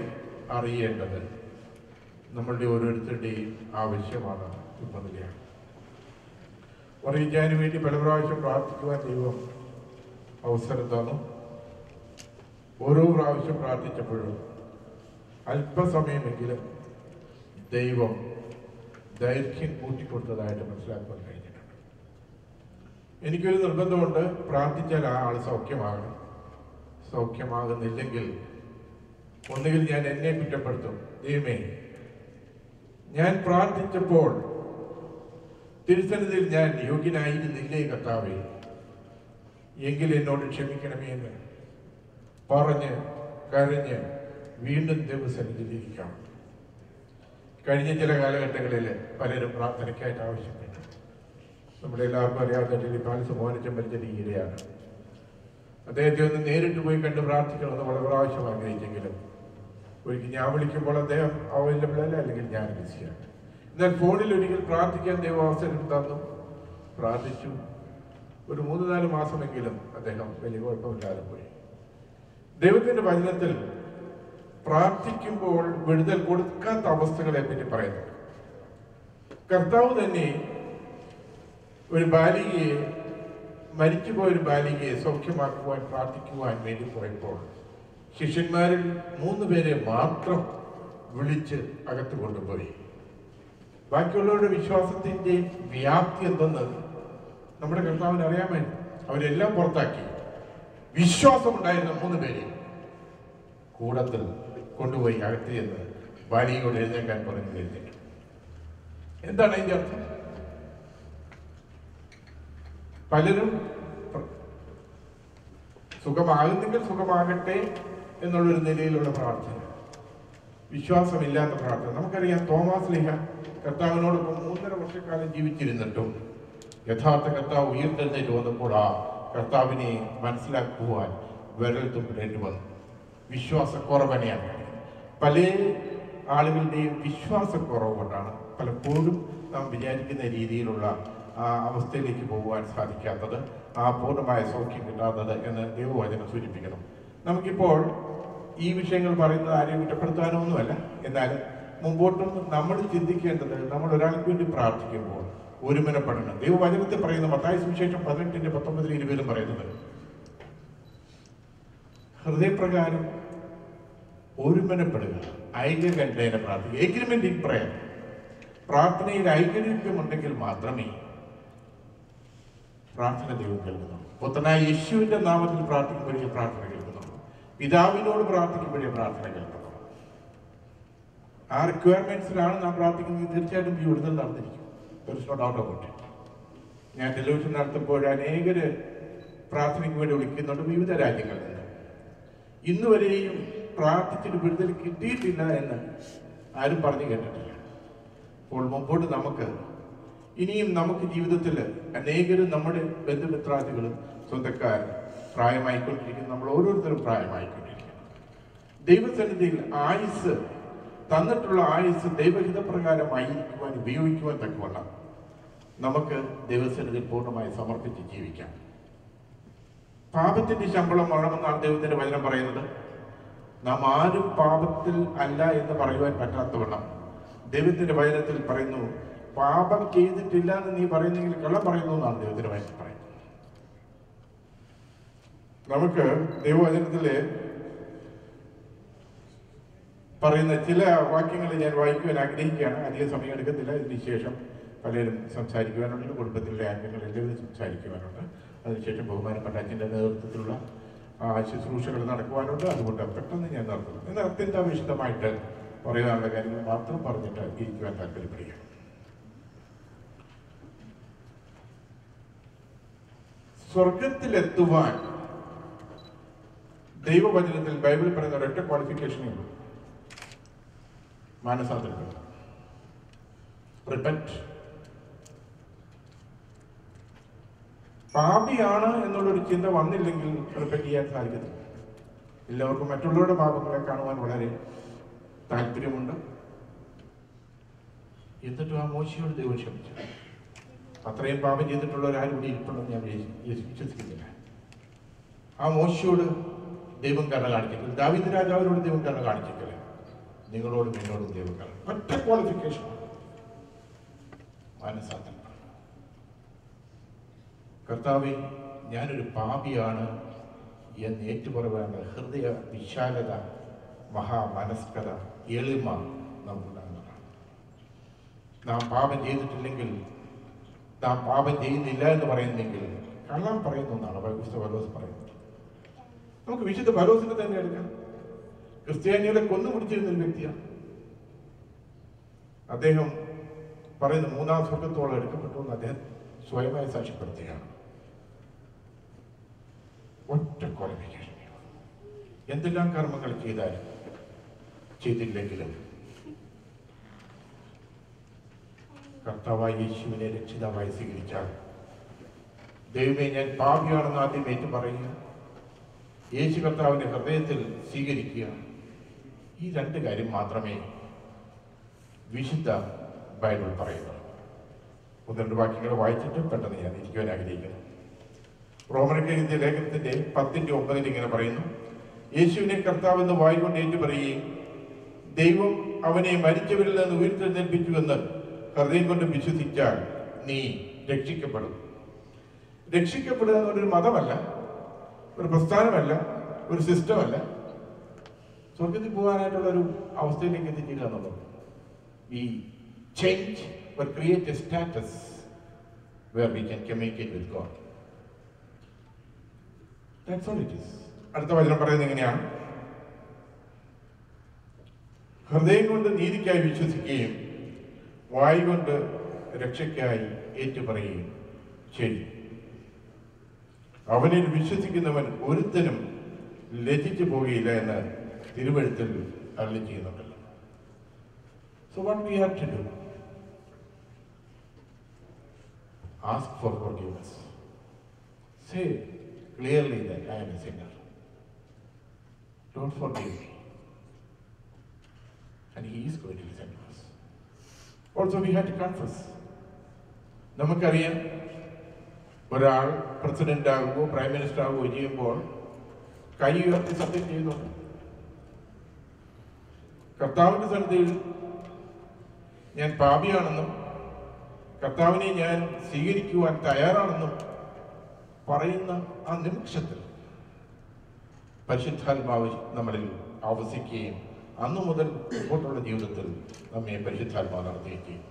[SPEAKER 10] അറിയേണ്ടത് നമ്മളുടെ ഓരോരുത്തരുടെയും ആവശ്യമാണ്. ചുമതലയാണ്. അറിയിക്കാനും വേണ്ടി പല പ്രാവശ്യം പ്രാർത്ഥിക്കുവാൻ ദൈവം അവസരം തന്നു. ഓരോ പ്രാവശ്യം പ്രാർത്ഥിച്ചപ്പോഴും അല്പസമയമെങ്കിലും ദൈവം ദൈർഘ്യം കൂട്ടിക്കൊടുത്തതായിട്ട് മനസ്സിലാക്കാൻ കഴിഞ്ഞിട്ടുണ്ട്. എനിക്കൊരു നിർബന്ധമുണ്ട്, പ്രാർത്ഥിച്ചാൽ ആ ആൾ സൗഖ്യമാകണം. സൗഖ്യമാകുന്നില്ലെങ്കിൽ ഒന്നുകിൽ ഞാൻ എന്നെ കുറ്റപ്പെടുത്തും, ദൈവമേ ഞാൻ പ്രാർത്ഥിച്ചപ്പോൾ തിരുസന്നിധിയിൽ ഞാൻ യോഗ്യനായിരുന്നില്ലേ കർത്താവേ, എങ്കിൽ എന്നോട് ക്ഷമിക്കണമേ എന്ന് പറഞ്ഞ് കരഞ്ഞ് വീണ്ടും ദൈവസന്നിധിയിലിരിക്കണം. കഴിഞ്ഞ ചില കാലഘട്ടങ്ങളിൽ പലരും പ്രാർത്ഥനയ്ക്കായിട്ട് ആവശ്യപ്പെട്ടു. നമ്മുടെ എല്ലാവർക്കും അറിയാവുന്ന ടെലിഫാൻസ് മോനിച്ചം മരിച്ച ഈരയാണ്. അദ്ദേഹത്തെ ഒന്ന് നേരിട്ട് പോയി കണ്ട് പ്രാർത്ഥിക്കണമെന്ന് വളരെ പ്രാവശ്യം ആഗ്രഹിച്ചെങ്കിലും ഒരിക്കൽ ഞാൻ വിളിക്കുമ്പോൾ അദ്ദേഹം അവൈലബിൾ അല്ല, അല്ലെങ്കിൽ ഞാൻ ബിസിയാണ്. എന്നാൽ ഫോണിൽ ഒരിക്കൽ പ്രാർത്ഥിക്കാൻ ദൈവം അവസരം തന്നു. പ്രാർത്ഥിച്ചു. ഒരു 3-4 മാസമെങ്കിലും അദ്ദേഹം വലിയ കുഴപ്പമില്ലാതെ പോയി. ദൈവത്തിന്റെ വചനത്തിൽ പ്രാർത്ഥിക്കുമ്പോൾ വിടുതൽ കൊടുക്കാത്ത അവസ്ഥകളെ പറ്റി പറയുന്നത്. കർത്താവ് തന്നെ ഒരു ബാലികയെ മരിച്ചുപോയൊരു ബാലികയെ സൗഖ്യമാക്കുവാൻ പ്രാർത്ഥിക്കുവാൻ വേണ്ടി പോയപ്പോൾ ശിഷ്യന്മാരിൽ 3 പേരെ മാത്രം വിളിച്ച് അകത്ത് കൊണ്ടുപോയി. ബാക്കിയുള്ളവരുടെ വിശ്വാസത്തിന്റെ വ്യാപ്തി എന്തെന്ന് നമ്മുടെ കർത്താവിന് അറിയാമായിരുന്നു. അവരെല്ലാം പുറത്താക്കി. വിശ്വാസമുണ്ടായിരുന്ന 3 പേരെ കൂടത്തിൽ കൊണ്ടുപോയി അകത്ത് ചെന്ന് ബാലികയോട് എഴുന്നേക്കാൻ പറഞ്ഞു എഴുന്നേറ്റു. എന്താണ് അതിന്റെ അർത്ഥം? പലരും സുഖമാകുന്നെങ്കിൽ സുഖമാകട്ടെ എന്നുള്ളൊരു നിലയിലുള്ള പ്രാർത്ഥന, വിശ്വാസമില്ലാത്ത പ്രാർത്ഥന. നമുക്കറിയാം, തോമാസ് ലീഹ കർത്താവിനോടൊപ്പം 3.5 വർഷക്കാലം ജീവിച്ചിരുന്നിട്ടും യഥാർത്ഥ കർത്താവ് ഉയർത്തെഴുന്നേറ്റ് വന്നപ്പോൾ ആ കർത്താവിനെ മനസ്സിലാക്കുവാൻ വിരൽ തുമ്പിടേണ്ടി വന്നു. വിശ്വാസക്കുറവനെയാണ്. പല ആളുകളുടെയും വിശ്വാസക്കുറവ് കൊണ്ടാണ് പലപ്പോഴും നാം വിചാരിക്കുന്ന രീതിയിലുള്ള ആ അവസ്ഥയിലേക്ക് പോകുവാൻ സാധിക്കാത്തത്, ആ പൂർണ്ണമായ സൗഖ്യം കിട്ടാത്തത് എന്ന് ദൈവവചനം സൂചിപ്പിക്കണം. നമുക്കിപ്പോൾ ഈ വിഷയങ്ങൾ പറയുന്നത് ആരെയും കുറ്റപ്പെടുത്താനൊന്നുമല്ല. എന്നാലും മുമ്പോട്ടും നമ്മൾ ചിന്തിക്കേണ്ടത്, നമ്മൾ ഒരാൾക്ക് വേണ്ടി പ്രാർത്ഥിക്കുമ്പോൾ ഒരുമനപ്പെടണം. ദൈവവചനത്തിൽ പറയുന്ന മത്തായി സുവിശേഷം 18:19-20 പറയുന്നത്, ഹൃദയപ്രകാരം ഒരുമനപ്പെടുക, ഐക്യകണ്ഠേന പ്രാർത്ഥിക്കുക. Agreement in prayer. പ്രാർത്ഥനയിൽ ഐക്യമുണ്ടെങ്കിൽ മാത്രമേ പ്രാർത്ഥന ദൈവം കേൾക്കുന്നുള്ളൂ. പുത്രനായ യേശുവിന്റെ നാമത്തിൽ പ്രാർത്ഥിക്കുമ്പോഴേ പ്രാർത്ഥന കേൾക്കുന്നുള്ളൂ. പിതാവിനോട് പ്രാർത്ഥിക്കുമ്പോഴേ പ്രാർത്ഥന കേൾക്കുന്നുള്ളൂ. ആ റിക്വയർമെന്റ്സിലാണ് നാം പ്രാർത്ഥിക്കുന്നത്. തീർച്ചയായിട്ടും ഈ വിടുതൽ നടന്നിരിക്കും. ഞാൻ ടെലിവിഷൻ നടത്തുമ്പോൾ അനേകര് പ്രാർത്ഥനയ്ക്ക് വേണ്ടി വിളിക്കുന്നുണ്ട് വിവിധ രാജ്യങ്ങളിൽ നിന്ന്. ഇന്നുവരെയും പ്രാർത്ഥിച്ചിട്ട് വിടുതൽ കിട്ടിയിട്ടില്ല എന്ന് ആരും പറഞ്ഞു കേട്ടിട്ടില്ല. അപ്പോൾ മുമ്പോട്ട് ഇനിയും നമുക്ക് ജീവിതത്തിൽ അനേകരും നമ്മുടെ ബന്ധുമിത്രാദികളും സ്വന്തക്കാരും പ്രായമായിക്കൊണ്ടിരിക്കുന്നു. നമ്മൾ ഓരോരുത്തരും പ്രായമായിക്കൊണ്ടിരിക്കുന്നു. ദൈവസന്നിധിയിൽ ആയുസ് തന്നിട്ടുള്ള ആയുസ് ദൈവഹിതപ്രകാരമായിരിക്കുവാൻ ഉപയോഗിക്കുവാൻ തക്കവണ്ണം നമുക്ക് ദൈവസന്നിധിയിൽ പൂർണ്ണമായി സമർപ്പിച്ച് ജീവിക്കാം. പാപത്തിന്റെ ശമ്പളം മരണമെന്നാണ് ദൈവത്തിന്റെ വചനം പറയുന്നത്. നാം ആരും പാപത്തിൽ അല്ല എന്ന് പറയുവാൻ പറ്റാത്തവണ്ണം ദൈവത്തിന്റെ വചനത്തിൽ പറയുന്നു, പാപം ചെയ്തിട്ടില്ല എന്ന് നീ പറയുന്നെങ്കിൽ കള്ളം പറയുന്നു എന്നാണ് ദൈവത്തിന്റെ വചനം പറയുന്നത്. നമുക്ക് ദൈവവചനത്തില് പറയുന്ന ചില വാക്യങ്ങൾ ഞാൻ വായിക്കുവാൻ ആഗ്രഹിക്കുകയാണ്. അധികം സമയം എടുക്കത്തില്ല. ഇതിന് ശേഷം പലരും സംസാരിക്കുവാനുണ്ട്. കുടുംബത്തിലെ അംഗങ്ങൾ എല്ലാവരും സംസാരിക്കുവാനുണ്ട്. അതിനുശേഷം ബഹുമാനപ്പെട്ട അച്ഛൻ്റെ നേതൃത്വത്തിലുള്ള ശുശ്രൂഷകൾ നടക്കുവാനുണ്ട്. അതുകൊണ്ട് പെട്ടെന്ന് ഞാൻ നടത്തുന്നു. എന്നാൽ അത്യന്താപേക്ഷിതമായിട്ട് പറയാനുള്ള കാര്യങ്ങൾ മാത്രം പറഞ്ഞിട്ട് ഇരിക്കുവാൻ താല്പര്യപ്പെടുക. സ്വർഗത്തിലെത്തുവാൻ ദൈവവചനത്തിൽ ബൈബിളിൽ പറയുന്ന ഒരൊറ്റ ക്വാളിഫിക്കേഷനേ ഉള്ളൂ: മാനസാന്തരപ്പെടുക, റിപ്പന്റ്. പാപിയാണ് എന്നുള്ളൊരു ചിന്ത വന്നില്ലെങ്കിൽ റിപ്പന്റ് ചെയ്യാൻ സാധിക്കത്തില്ല. എല്ലാവർക്കും മറ്റുള്ളവരുടെ പാപങ്ങളെ കാണുവാൻ വളരെ താല്പര്യമുണ്ട്. എന്നിട്ടും ആ മോശയോട് ദൈവം ക്ഷമിച്ചു. അത്രയും പാപം ചെയ്തിട്ടുള്ളവരാരും കൂടി ഇരിപ്പുണ്ടെന്ന് ഞാൻ വിശ്വസിക്കുന്നില്ല. ആ മോശയോട് ദൈവം കരുണ കാണിച്ചിട്ടില്ല. ദാവീദ് രാജാവിനോട് ദൈവം കരുണ കാണിച്ചിട്ടില്ല. നിങ്ങളോടും എന്നോടും ദൈവം കരുണ. ഒറ്റ ക്വാളിഫിക്കേഷൻ: മാനസാന്തരം. കർത്താവേ, ഞാനൊരു പാപിയാണ് എന്ന് ഏറ്റുപറയാനുള്ള ഹൃദയ വിശാലത, മഹാമനസ്കത, എളിമ നമുക്കുണ്ടാകുന്നതാണ്. നാം പാപം ചെയ്തിട്ടില്ലെങ്കിൽ, നാം പാപം ചെയ്യുന്നില്ല എന്ന് പറയുന്നെങ്കിൽ കള്ളം പറയുന്നു എന്നാണ് വിശുദ്ധ പൗലോസ് പറയുന്നത്. നമുക്ക് വിശുദ്ധ പൗലോസിനെ തന്നെ എടുക്കാം. ക്രിസ്ത്യാനികളെ കൊന്നുപിടിച്ചിരുന്ന ഒരു വ്യക്തിയാണ് അദ്ദേഹം. പറയുന്നു 3-ാം സ്വർഗത്തോളം എടുക്കപ്പെട്ടു എന്ന് അദ്ദേഹം സ്വയമായി സാക്ഷ്യപ്പെടുത്തുകയാണ്. ഒറ്റ ക്വാളിഫിക്കേഷൻ: എന്തെല്ലാം കർമ്മങ്ങൾ ചെയ്താലും ചെയ്തില്ലെങ്കിലും കർത്താവായ യേശുവിനെ രക്ഷിതാവായി സ്വീകരിച്ചാൽ, ദൈവമേ ഞാൻ പാപിയാണെന്ന് ആദ്യം ഏറ്റു പറയുക, യേശു കർത്താവിന്റെ ഹൃദയത്തിൽ സ്വീകരിക്കുക. ഈ 2 കാര്യം മാത്രമേ വിശുദ്ധ ബൈബിൾ പറയുന്നു. 1-2 വാക്യങ്ങൾ വായിച്ചിട്ട് പെട്ടെന്ന് ഞാൻ ഇരിക്കുവാൻ ആഗ്രഹിക്കുന്നു. റോമർക്ക് എഴുതിയ ലേഖനത്തിന്റെ 10:9 ഇങ്ങനെ പറയുന്നു: യേശുവിനെ കർത്താവെന്ന് വായിക്കൊണ്ട് ഏറ്റു പറയുകയും ദൈവം അവനെ മരിച്ചവരിൽ നിന്ന് ഉയർത്തെഴുന്നേൽപ്പിച്ചുവെന്ന് ഹൃദയം കൊണ്ട് വിശ്വസിച്ചാൽ നീ രക്ഷിക്കപ്പെടും. രക്ഷിക്കപ്പെടുക എന്നൊരു മതമല്ല, ഒരു പ്രസ്ഥാനമല്ല, ഒരു സിസ്റ്റമല്ല. സ്വർഗത്തിൽ പോകാനായിട്ടുള്ള ഒരു അവസ്ഥയിലേക്ക് എത്തിക്കുക എന്നുള്ളത്. ഈ change or create a status where we can communicate with God. That's all it is. അടുത്ത വചനം പറയുന്നത് എങ്ങനെയാണ്? ഹൃദയം കൊണ്ട് നീതിക്കായി വിശ്വസിക്കുകയും വായ് കൊണ്ട് രക്ഷയ്ക്കായി ഏറ്റുപറയുകയും ചെയ്യും. അവനിൽ വിശ്വസിക്കുന്നവൻ ഒരുത്തനും ലജ്ജിച്ചു പോകുകയില്ല എന്ന് തിരുവെഴുത്തിൽ അരുളി ചെയ്യുന്നുണ്ടല്ലോ. So what we have to do? Ask for forgiveness. Say clearly that I am a sinner. Don't forgive me. And He is going to listen to us. Also we have to confess. നമുക്കറിയാം, ഒരാൾ പ്രസിഡന്റ് ആകുകയോ പ്രൈം മിനിസ്റ്റർ ആകുകയോ ചെയ്യുമ്പോൾ കൈ ഉയർത്തി സത്യം ചെയ്യുന്നുണ്ട്. കർത്താവിന്റെ സന്നിധിയിൽ ഞാൻ പാപിയാണെന്നും കർത്താവിനെ ഞാൻ സ്വീകരിക്കുവാൻ തയ്യാറാണെന്നും പറയുന്ന ആ നിമിഷത്തിൽ പരിശുദ്ധാത്മാവ് നമ്മളിൽ ആവസിക്കുകയും അന്നു മുതൽ മുമ്പോട്ടുള്ള ജീവിതത്തിൽ നമ്മെ പരിശുദ്ധാത്മാവ് നടത്തുകയും ചെയ്യും.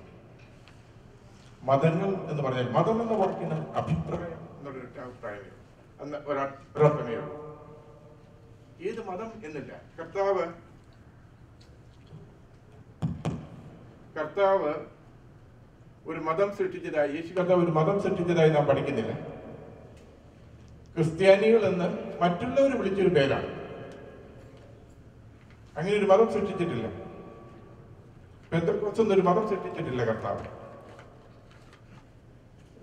[SPEAKER 10] മതങ്ങൾ എന്ന് പറഞ്ഞാൽ, മതം എന്ന വാക്കിന് അഭിപ്രായം എന്നുള്ളൊരു അഭിപ്രായം ഒരർത്ഥമേ ഉള്ളൂ. ഏത് മതം എന്നില്ല. കർത്താവ് ഒരു മതം സൃഷ്ടിച്ചതായി, യേശു കർത്താവ് ഒരു മതം സൃഷ്ടിച്ചതായി നാം പഠിക്കുന്നില്ല. ക്രിസ്ത്യാനികൾ എന്ന് മറ്റുള്ളവർ വിളിച്ചൊരു പേരാണ്. അങ്ങനെ ഒരു മതം സൃഷ്ടിച്ചിട്ടില്ല. പെന്തക്കോസ്ത് എന്നൊരു മതം സൃഷ്ടിച്ചിട്ടില്ല കർത്താവ്.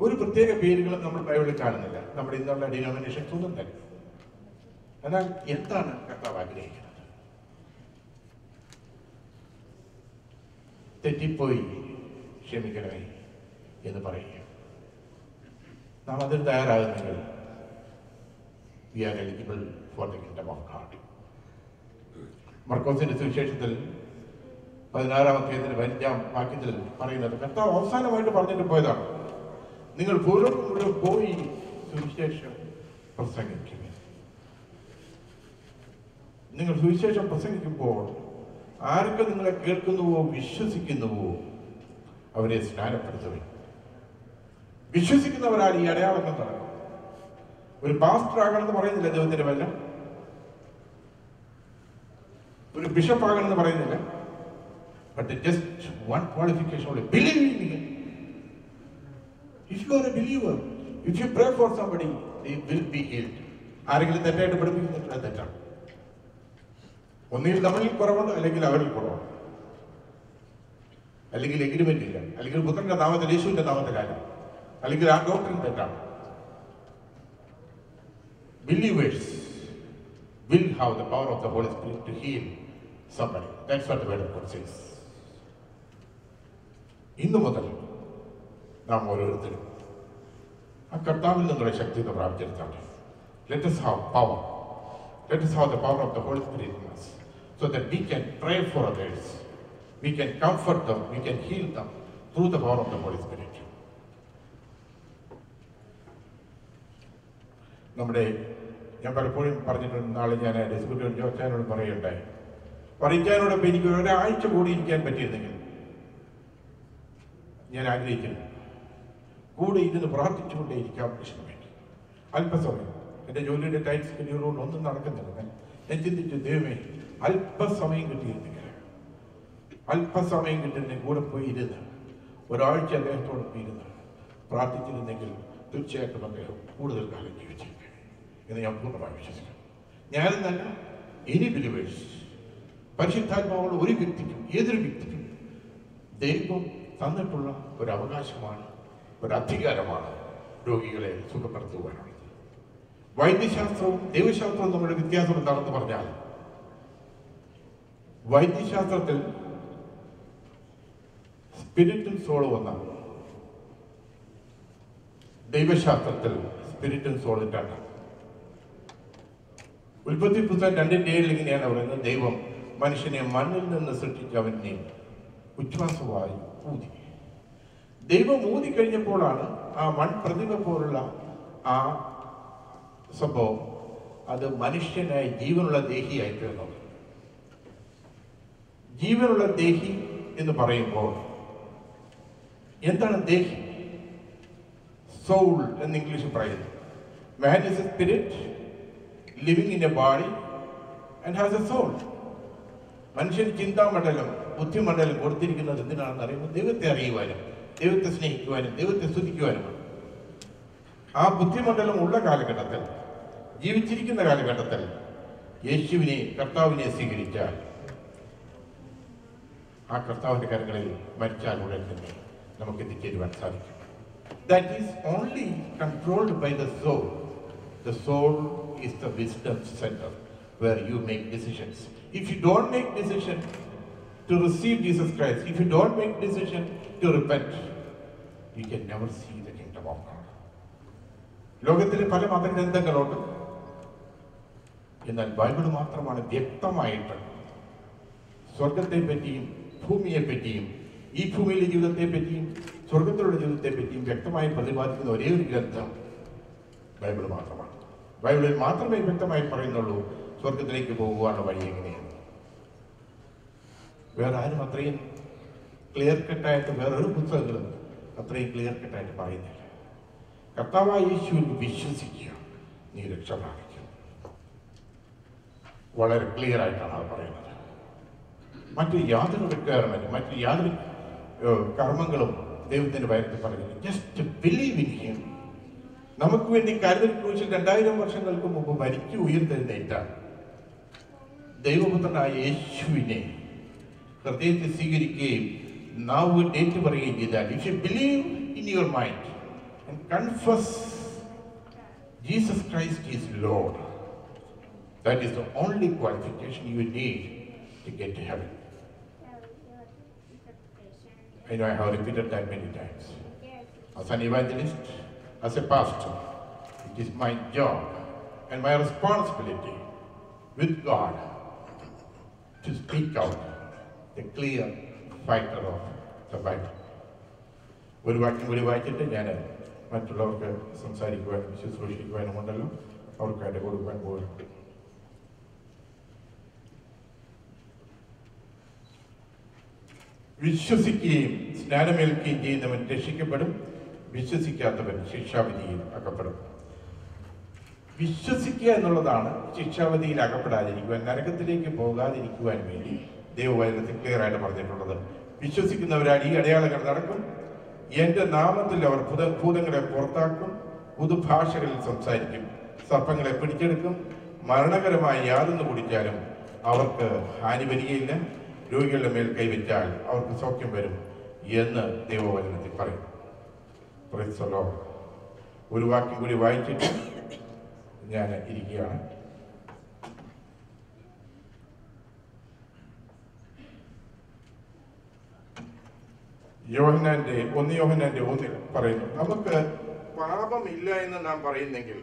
[SPEAKER 10] ഒരു പ്രത്യേക പേരുകളും നമ്മൾ ബൈബിളിൽ കാണുന്നില്ല. നമ്മുടെ ഇന്നുള്ള ഡിനോമിനേഷൻസ് ഒന്നും തന്നെ. എന്നാൽ എന്താണ് കർത്താവ് ആഗ്രഹിക്കുന്നത്? തെറ്റിപ്പോയി ക്ഷമിക്കണമേ എന്ന് പറയുക. നാം അതിന് തയ്യാറാകുന്നെങ്കിൽ we are eligible for the kingdom of God. മർക്കോസിന്റെ സുവിശേഷത്തിൽ 16-ാം അധ്യായത്തിന്റെ 15-ാം വാക്യത്തിൽ പറയുന്നത്, കർത്താവ് അവസാനമായിട്ട് പറഞ്ഞിട്ട് പോയതാണ്, നിങ്ങൾ ഭൂലോകം മുഴുവൻ പോയി സുവിശേഷം പ്രസംഗിക്കുക. നിങ്ങൾ സുവിശേഷം പ്രസംഗിക്കുമ്പോൾ ആരൊക്കെ നിങ്ങളെ കേൾക്കുന്നുവോ വിശ്വസിക്കുന്നുവോ അവരെ സ്നാനപ്പെടുത്തുക. വിശ്വസിക്കുന്നവരാൽ ഈ അടയാളങ്ങൾ നടക്കും. ഒരു പാസ്റ്റർ ആകണമെന്ന് പറയുന്നില്ല ദൈവത്തിന്റെ വചനം, ഒരു ബിഷപ്പ് ആകണമെന്ന് പറയുന്നില്ല. But just one qualification only, believing in Him. If you are a believer, if you pray for somebody, they will be healed. ആരെങ്കിലും തെറ്റായിട്ട് പഠിപ്പിക്കുന്നില്ല, തെറ്റാണ്. ഒന്നിൽ നമ്മളിൽ കുറവുണ്ട്, അല്ലെങ്കിൽ അവരിൽ കുറവുണ്ട്, അല്ലെങ്കിൽ എഗ്രിമെന്റ് ഇല്ല, അല്ലെങ്കിൽ പുത്രന്റെ നാമത്തിൽ യേശുവിന്റെ നാമത്തിലല്ല, അല്ലെങ്കിൽ ആ ഡോക്ടറിന് തെറ്റാണ്. Believers will have the power of the Holy Spirit to heal somebody. That's what the word of God says. ഇന്നു മുതൽ നാം ഓരോരുത്തരും ആ കർത്താവിൽ നിന്നുള്ള ശക്തി പ്രാപിച്ചെടുത്താണ്. Let us have power. Let us have the power of the Holy Spirit in us, so that we can pray for others, we can comfort them, we can heal them through the power of the Holy Spirit. ഞാൻ പലപ്പോഴും പറഞ്ഞിട്ടുണ്ട്, നാളെ ഞാൻ ഡിസ്കുട്ടിയോട് ജോർച്ചാനോട് പറയുണ്ടായി, പറയിക്കാനോടൊപ്പം എനിക്ക് ഒരാഴ്ച കൂടി ഇരിക്കാൻ പറ്റിയിരുന്നെങ്കിൽ ഞാൻ ആഗ്രഹിക്കുന്നു. കൂടെ ഇരുന്ന് പ്രാർത്ഥിച്ചുകൊണ്ടേ ഇരിക്കാൻ പ്രശ്നമില്ല. അല്പസമയം എൻ്റെ ജോലിയുടെ ടൈം സ്കെഡ്യൂളുകൊണ്ട് ഒന്നും നടക്കുന്നില്ല. ഞാൻ ചിന്തിച്ചു, ദൈവമേ, അല്പസമയം കിട്ടിയിരുന്നെങ്കിൽ, അല്പസമയം കിട്ടുന്ന കൂടെ പോയി ഇരുന്ന് ഒരാഴ്ച അദ്ദേഹത്തോടൊപ്പം ഇരുന്ന് പ്രാർത്ഥിച്ചിരുന്നെങ്കിൽ തീർച്ചയായിട്ടും അദ്ദേഹം കൂടുതൽ കാലം ജീവിച്ചിരിക്കും എന്ന് ഞാൻ പൂർണ്ണമായി വിശ്വസിക്കുന്നു. ഞാനെന്നല്ല, ഇനി ബിലീവേഴ്സ്, പരിശുദ്ധാത്മാവുള്ള ഒരു വ്യക്തിക്കും, ഏതൊരു വ്യക്തിക്കും ദൈവം തന്നിട്ടുള്ള ഒരു അവകാശമാണ്, ഒരു അധികാരമാണ് രോഗികളെ സുഖപ്പെടുത്തുവാനുള്ളത്. വൈദ്യശാസ്ത്രവും ദൈവശാസ്ത്രവും തമ്മിലുള്ള വ്യത്യാസം എന്താണെന്ന് പറഞ്ഞാൽ, വൈദ്യശാസ്ത്രത്തിൽ സ്പിരിറ്റും സോളും ഒന്നാണ്, ദൈവശാസ്ത്രത്തിൽ സ്പിരിറ്റും സോളും രണ്ടാണ്. ഉൽപ്പത്തി പുസ്തകം 2:7 ഇങ്ങനെയാണ് പറയുന്നത്, ദൈവം മനുഷ്യനെ മണ്ണിൽ നിന്ന് സൃഷ്ടിച്ച് അവനെ ഉച്ഛ്വാസമായി ഊതി. ദൈവം ഊതി കഴിഞ്ഞപ്പോഴാണ് ആ മൺപ്രതിമ പോലുള്ള ആ സംഭവം അത് മനുഷ്യനായി ജീവനുള്ള ദേഹിയായി തീർന്നു. ജീവനുള്ള ദേഹി എന്ന് പറയുമ്പോൾ എന്താണ് ദേഹി? സോൾ എന്ന് ഇംഗ്ലീഷിൽ പറയുന്നു. Man is a spirit living in a body and has a soul. മനുഷ്യൻ ചിന്താമണ്ഡലം, ബുദ്ധിമണ്ഡലം കൊടുത്തിരിക്കുന്നത് എന്തിനാണെന്ന് അറിയുമ്പോൾ ദൈവത്തെ അറിയുവാനും, ദൈവത്തെ സ്നേഹിക്കുവാനും, ദൈവത്തെ സ്തുതിക്കുവാനുമാണ്. ആ ബുദ്ധിമണ്ഡലം ഉള്ള കാലഘട്ടത്തിൽ, ജീവിച്ചിരിക്കുന്ന കാലഘട്ടത്തിൽ യേശുവിനെ, കർത്താവിനെ സ്വീകരിച്ചാൽ ആ കർത്താവിന്റെ കരങ്ങളിൽ മരിച്ചാൽ ഉടൻ തന്നെ നമുക്ക് എത്തിച്ചേരുവാൻ സാധിക്കും. That is only controlled by the soul. The soul is the wisdom center where you make decisions. If you don't make decision to receive Jesus Christ, if you don't make decision to repent, you can never see the kingdom of God. ലോകത്തിലെ പല മതഗ്രന്ഥങ്ങളുണ്ട്. എന്നാൽ ബൈബിൾ മാത്രമാണ് വ്യക്തമായിട്ട് സ്വർഗത്തെ പറ്റിയും ഭൂമിയെ പറ്റിയും ഈ ഭൂമിയിലെ ജീവിതത്തെ പറ്റിയും സ്വർഗത്തിലുള്ള ജീവിതത്തെ പറ്റിയും വ്യക്തമായി പ്രതിപാദിക്കുന്ന ഒരേ ഒരു ഗ്രന്ഥം ബൈബിൾ മാത്രമാണ്. ബൈബിളിൽ മാത്രമേ വ്യക്തമായി പറയുന്നുള്ളൂ സ്വർഗത്തിലേക്ക് പോകുവാനുള്ള വഴി എങ്ങനെയാണ്. വേറെ ആരും അത്രയും ക്ലിയർ കട്ടായിട്ട്, വേറൊരു പുസ്തകങ്ങളും അത്രയും ക്ലിയർ കട്ടായിട്ട് പറയുന്നില്ല. കർത്താവായ യേശുവിൽ വിശ്വസിക്കുക, നീ രക്ഷ പ്രാപിക്കും. വളരെ ക്ലിയർ ആയിട്ടാണ് അത് പറയുന്നത്. മറ്റ് യാതൊരു റിക്വയർമെന്റും, മറ്റ് യാതൊരു കർമ്മങ്ങളും ദൈവത്തിന്റെ ഭയത്തിൽ പറയുന്നത്. Just believe in him. നമുക്ക് വേണ്ടി കാൽവരി ക്രൂശിൽ 2000 വർഷങ്ങൾക്ക് മുമ്പ് മരിച്ചു ഉയർത്തെഴുന്നേറ്റ ദൈവപുത്രനായ യേശുവിനെ ഹൃദയത്തിൽ സ്വീകരിക്കുകയും നാവ് ഡേറ്റ് പറയുകയും ചെയ്താൽ, if you believe in your mind and confess Jesus Christ is Lord, that is the only qualification you need to get to heaven. I know I have repeated that many times. As an evangelist, as a pastor, it is my job and my responsibility with God to speak out the clear fighter of the Bible. ഒരു വാക്യം കൂടി വായിച്ചിട്ട് ഞാൻ മറ്റുള്ളവർക്ക് സംസാരിക്കുവാനും ശുശ്രൂഷിക്കുവാനും ഉണ്ടല്ലോ, അവർക്കായിട്ട് കൊടുക്കുവാൻ പോകുന്നുണ്ട്. വിശ്വസിക്കുകയും സ്നാനമേൽക്കുകയും ചെയ്യുന്നവൻ രക്ഷിക്കപ്പെടും, വിശ്വസിക്കാത്തവൻ ശിക്ഷാവിധിയിൽ അകപ്പെടും. വിശ്വസിക്കുക എന്നുള്ളതാണ് ശിക്ഷാവിധിയിൽ അകപ്പെടാതിരിക്കുവാൻ, നരകത്തിലേക്ക് പോകാതിരിക്കുവാൻ വേണ്ടി ദൈവവചനത്തിൽ ക്ലിയർ ആയിട്ട് പറഞ്ഞിട്ടുള്ളത്. വിശ്വസിക്കുന്നവരാൽ ഈ അടയാളങ്ങൾ നടക്കും, എന്റെ നാമത്തിൽ അവർ ഭൂതങ്ങളെ പുറത്താക്കും, പുതുഭാഷകളിൽ സംസാരിക്കും, സർപ്പങ്ങളെ പിടിച്ചെടുക്കും, മരണകരമായ യാതൊന്ന് കുടിച്ചാലും അവർക്ക് ഹാനി വരികയില്ല, രോഗികളുടെ മേൽ കൈവച്ചാൽ അവർക്ക് സൗഖ്യം വരും എന്ന് ദൈവവചനത്തിൽ പറയും. ഒരു വാക്യം കൂടി വായിച്ചിട്ട് ഞാൻ ഇരിക്കുകയാണ്. യോഹന്നാന്റെ 1 യോഹന്നാന്റെ 1 പറയുന്നു, നമുക്ക് പാപമില്ല എന്ന് നാം പറയുന്നെങ്കിൽ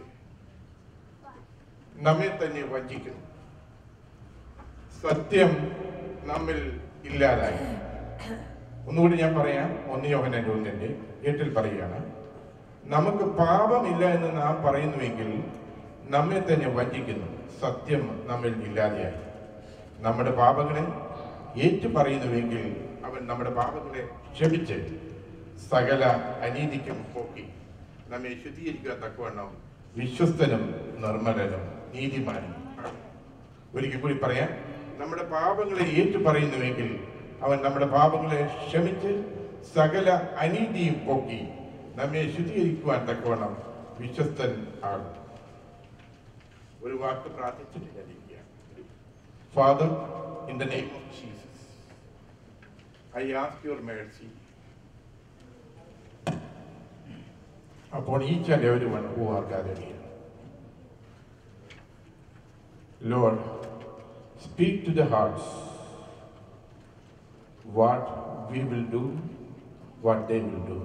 [SPEAKER 10] നമ്മെ തന്നെ വഞ്ചിക്കുന്നു, സത്യം നമ്മിൽ ഇല്ലാതായി. ഒന്നുകൂടി ഞാൻ പറയാം. 1 യോഹന്നാന്റെ 1:8 പറയുകയാണ്, നമുക്ക് പാപമില്ല എന്ന് നാം പറയുന്നുവെങ്കിൽ നമ്മെ തന്നെ വഞ്ചിക്കുന്നു, സത്യം നമ്മിൽ ഇല്ലാതെയായി. നമ്മുടെ പാപങ്ങളെ ഏറ്റു പറയുന്നുവെങ്കിൽ അവൻ നമ്മുടെ പാപങ്ങളെ ക്ഷമിച്ച് സകല അനീതിക്കും പോക്കി നമ്മെ ശുദ്ധീകരിക്കാൻ തക്കവണ്ണം വിശ്വസ്തനും നിർമ്മലനും നീതിമാനും. ഒരിക്കൽ കൂടി പറയാം, നമ്മുടെ പാപങ്ങളെ ഏറ്റു പറയുന്നുവെങ്കിൽ അവൻ നമ്മുടെ പാപങ്ങളെ ക്ഷമിച്ച് സകല അനീതിയും പോക്കി നമ്മെ ശുദ്ധീകരിക്കുവാൻ തക്കവണ്ണം വിശ്വസ്തൻ ആകും. ഒരു വാക്ക് പ്രാർത്ഥിച്ചിട്ട് ഞാൻ ഇരിക്കുകയാണ്. Father, in the name of Jesus, I ask your mercy upon each and everyone who are gathered here. Lord, speak to the hearts what we will do, what they will do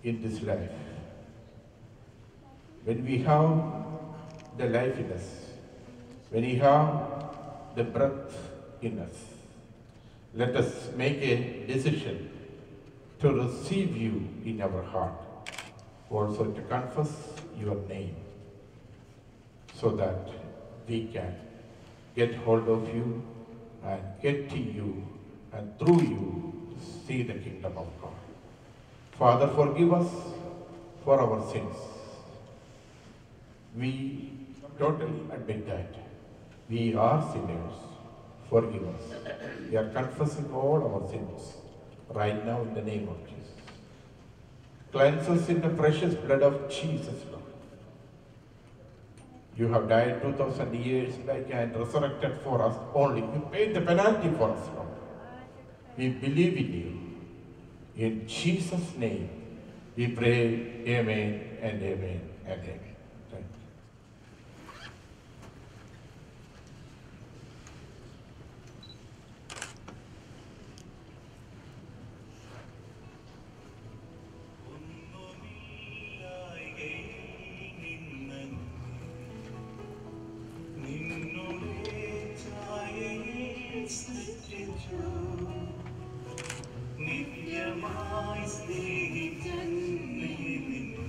[SPEAKER 10] in this life. When we have the life in us, when we have the breath in us, let us make a decision to receive you in our heart, also to confess your name so that we can get hold of you and get to you and through you see the kingdom of God. Father, forgive us for our sins. We totally admit that we are sinners. Forgive us. We are confessing all our sins right now in the name of Jesus. Cleanse us in the precious blood of Jesus, Lord. You have died 2000 years back and resurrected for us only. You paid the penalty for us, Lord. We believe in you. In Jesus' name, we pray, amen and amen and amen. Thank you.
[SPEAKER 1] നിത്യമായി സ്നേഹിച്ചെന്നെ നിന്നെ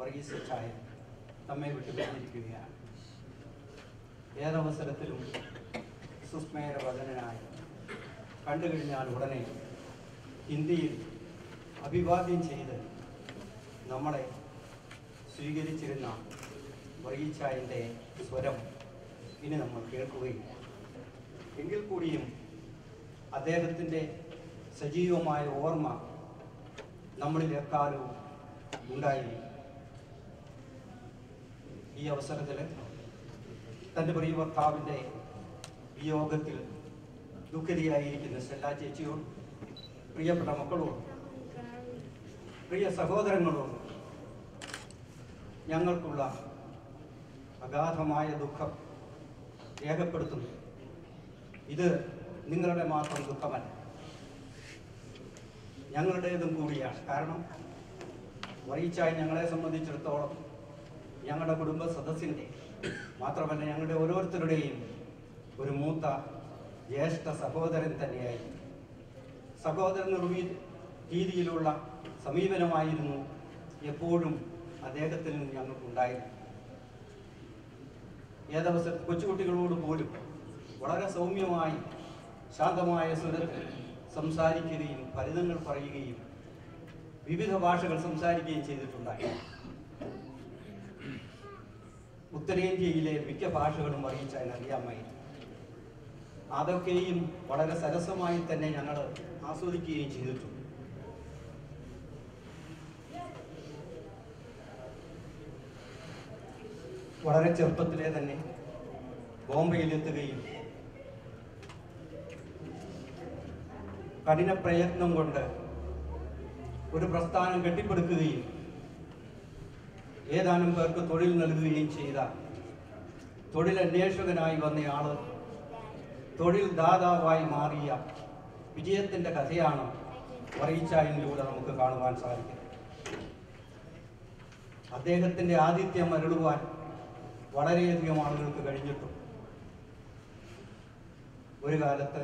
[SPEAKER 11] വർഗീസിച്ചായൻ നമ്മെ വിട്ടുപിരിഞ്ഞിരിക്കുകയാണ്. ഏതവസരത്തിലും സുസ്മേരവദനായി കണ്ടുകഴിഞ്ഞാൽ ഉടനെ ഹിന്ദിയിൽ അഭിവാദ്യം ചെയ്ത് നമ്മളെ സ്വീകരിച്ചിരുന്ന വർഗീച്ചായൻ്റെ സ്വരം ഇനി നമ്മൾ കേൾക്കുകയില്ല. എങ്കിൽ കൂടിയും അദ്ദേഹത്തിൻ്റെ സജീവമായ ഓർമ്മ നമ്മളിൽ എക്കാലവും ഉണ്ടായി. ഈ അവസരത്തിൽ തൻ്റെ പ്രിയ ഭർത്താവിൻ്റെ വിയോഗത്തിൽ ദുഃഖിതയായിരിക്കുന്ന സെല്ലാ ചേച്ചിയോടും പ്രിയപ്പെട്ട മക്കളോടും പ്രിയ സഹോദരങ്ങളോടും ഞങ്ങൾക്കുള്ള അഗാധമായ ദുഃഖം രേഖപ്പെടുത്തുന്നു. ഇത് നിങ്ങളുടെ മാത്രം ദുഃഖമല്ല, ഞങ്ങളുടേതും കൂടിയാണ്. കാരണം വർഗീച്ചായി ഞങ്ങളെ സംബന്ധിച്ചിടത്തോളം ഞങ്ങളുടെ കുടുംബ സദസ്സിൻ്റെ മാത്രമല്ല ഞങ്ങളുടെ ഓരോരുത്തരുടെയും ഒരു മൂത്ത ജ്യേഷ്ഠ സഹോദരൻ തന്നെയായി. സഹോദരൻ രീതിയിലുള്ള സമീപനമായിരുന്നു എപ്പോഴും അദ്ദേഹത്തിൽ നിന്ന് ഞങ്ങൾക്കുണ്ടായിരുന്നു. ഏതവസരത്തിൽ കൊച്ചുകുട്ടികളോട് പോലും വളരെ സൗമ്യമായി ശാന്തമായ സ്വരത്തിൽ സംസാരിക്കുകയും ഫലിതങ്ങൾ പറയുകയും വിവിധ ഭാഷകൾ സംസാരിക്കുകയും ചെയ്തിട്ടുണ്ടായി. ഉത്തരേന്ത്യയിലെ മിക്ക ഭാഷകളും വർഗീച്ചായൻ അറിയാമായിരുന്നു. അതൊക്കെയും വളരെ സരസമായി തന്നെ ഞങ്ങൾ ആസ്വദിക്കുകയും ചെയ്തിട്ടുണ്ട്. വളരെ ചെറുപ്പത്തിലെ തന്നെ ബോംബെയിലെത്തുകയും കഠിന പ്രയത്നം കൊണ്ട് ഒരു പ്രസ്ഥാനം കെട്ടിപ്പടുക്കുകയും ഏതാനും പേർക്ക് തൊഴിൽ നൽകുകയും ചെയ്ത തൊഴിലന്വേഷകനായി വന്നയാള് തൊഴിൽ ദാതാവായി മാറിയ വിജയത്തിൻ്റെ കഥയാണ് വറീച്ചായനിലൂടെ നമുക്ക് കാണുവാൻ സാധിക്കുന്നത്. അദ്ദേഹത്തിൻ്റെ ആതിഥ്യം അരുളുവാൻ വളരെയധികം ആളുകൾക്ക് കഴിഞ്ഞിട്ടുണ്ട്. ഒരു കാലത്ത്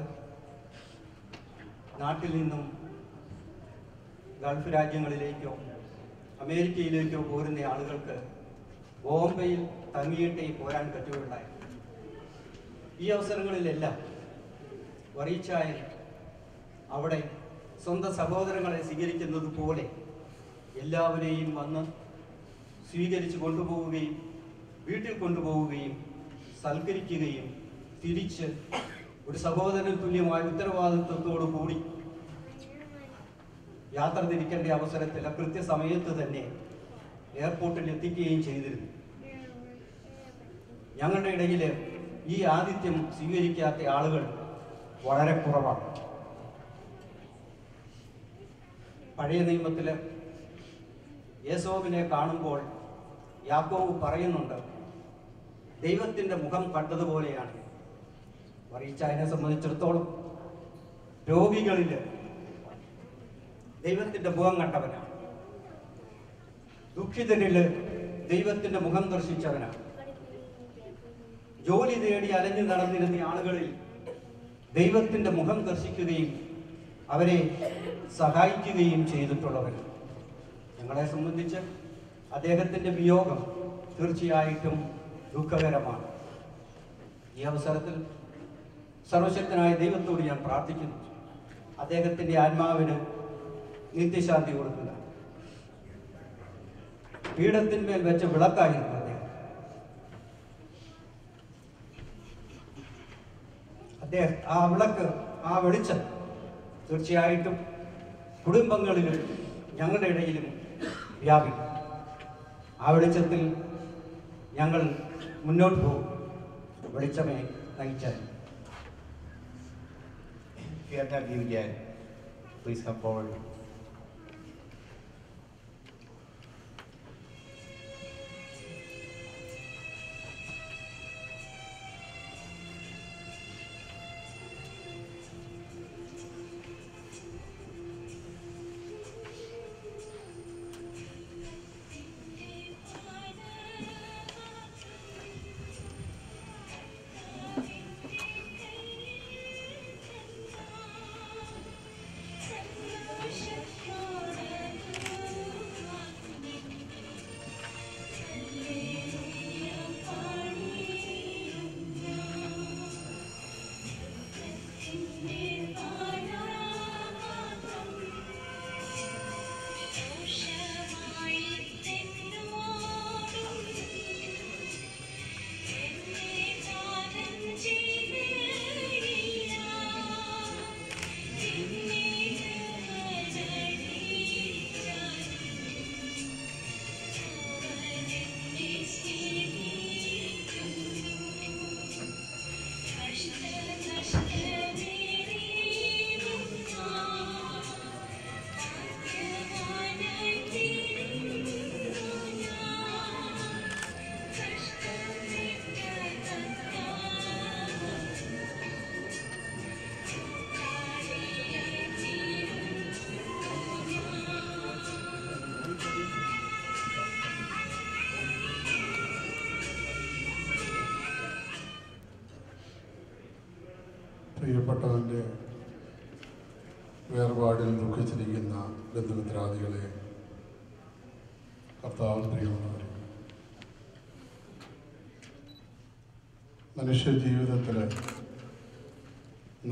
[SPEAKER 11] നാട്ടിൽ നിന്നും ഗൾഫ് രാജ്യങ്ങളിലേക്കോ അമേരിക്കയിലേക്കോ പോരുന്ന ആളുകൾക്ക് ബോംബെയിൽ തങ്ങിയിട്ടേ പോരാൻ പറ്റുകയുണ്ടായി. ഈ അവസരങ്ങളിലെല്ലാം വറീച്ചായൻ അവിടെ സ്വന്തം സഹോദരങ്ങളെ സ്വീകരിക്കുന്നത് പോലെ എല്ലാവരെയും വന്ന് സ്വീകരിച്ച് കൊണ്ടുപോവുകയും വീട്ടിൽ കൊണ്ടുപോവുകയും സൽക്കരിക്കുകയും തിരിച്ച് ഒരു സഹോദരന് തുല്യമായ ഉത്തരവാദിത്വത്തോടു കൂടി യാത്ര തിരിക്കേണ്ട അവസരത്തിൽ കൃത്യസമയത്ത് തന്നെ എയർപോർട്ടിൽ എത്തിക്കുകയും ചെയ്തിരുന്നു. ഞങ്ങളുടെ ഇടയിൽ ഈ ആതിഥ്യം സ്വീകരിക്കാത്ത ആളുകൾ വളരെ കുറവാണ്. പഴയ നിയമത്തിൽ യേശോവിനെ കാണുമ്പോൾ യാക്കോബ് പറയുന്നുണ്ട്, ദൈവത്തിൻ്റെ മുഖം കണ്ടതുപോലെയാണ്. വറീച്ചായനെ സംബന്ധിച്ചിടത്തോളം രോഗികളിൽ ദൈവത്തിൻ്റെ മുഖം കണ്ടവനാണ്, ദുഃഖിതരിൽ ദൈവത്തിൻ്റെ മുഖം ദർശിച്ചവനാണ്, ജോലി തേടി അലഞ്ഞു നടന്നിരുന്ന ആളുകളിൽ ദൈവത്തിൻ്റെ മുഖം ദർശിക്കുകയും അവരെ സഹായിക്കുകയും ചെയ്തിട്ടുള്ളവർ. ഞങ്ങളെ സംബന്ധിച്ച് അദ്ദേഹത്തിൻ്റെ വിയോഗം തീർച്ചയായിട്ടും ദുഃഖകരമാണ്. ഈ അവസരത്തിൽ സർവശക്തനായ ദൈവത്തോട് ഞാൻ പ്രാർത്ഥിക്കുന്നു, അദ്ദേഹത്തിൻ്റെ ആത്മാവിന് നിത്യശാന്തി കൊടുക്കുക. പീഠത്തിന്മേൽ വെച്ച വിളക്കായിരുന്നു അദ്ദേഹം. ആ വിളക്ക്, ആ വെളിച്ചം തീർച്ചയായിട്ടും കുടുംബങ്ങളിലും ഞങ്ങളുടെ ഇടയിലും വ്യാപിക്കും. ആ വെളിച്ചത്തിൽ ഞങ്ങൾ മുന്നോട്ട് പോകും. വെളിച്ചമേ നയിച്ചാൽ.
[SPEAKER 9] If you have not viewed yet, please come forward.
[SPEAKER 10] പ്രിയപ്പെട്ടവൻ്റെ വേർപാടിൽ ദുഃഖിച്ചിരിക്കുന്ന ബന്ധുമിത്രാദികളെ, കർത്താവിൽ പ്രിയമുള്ളവരെ, മനുഷ്യ ജീവിതത്തിൽ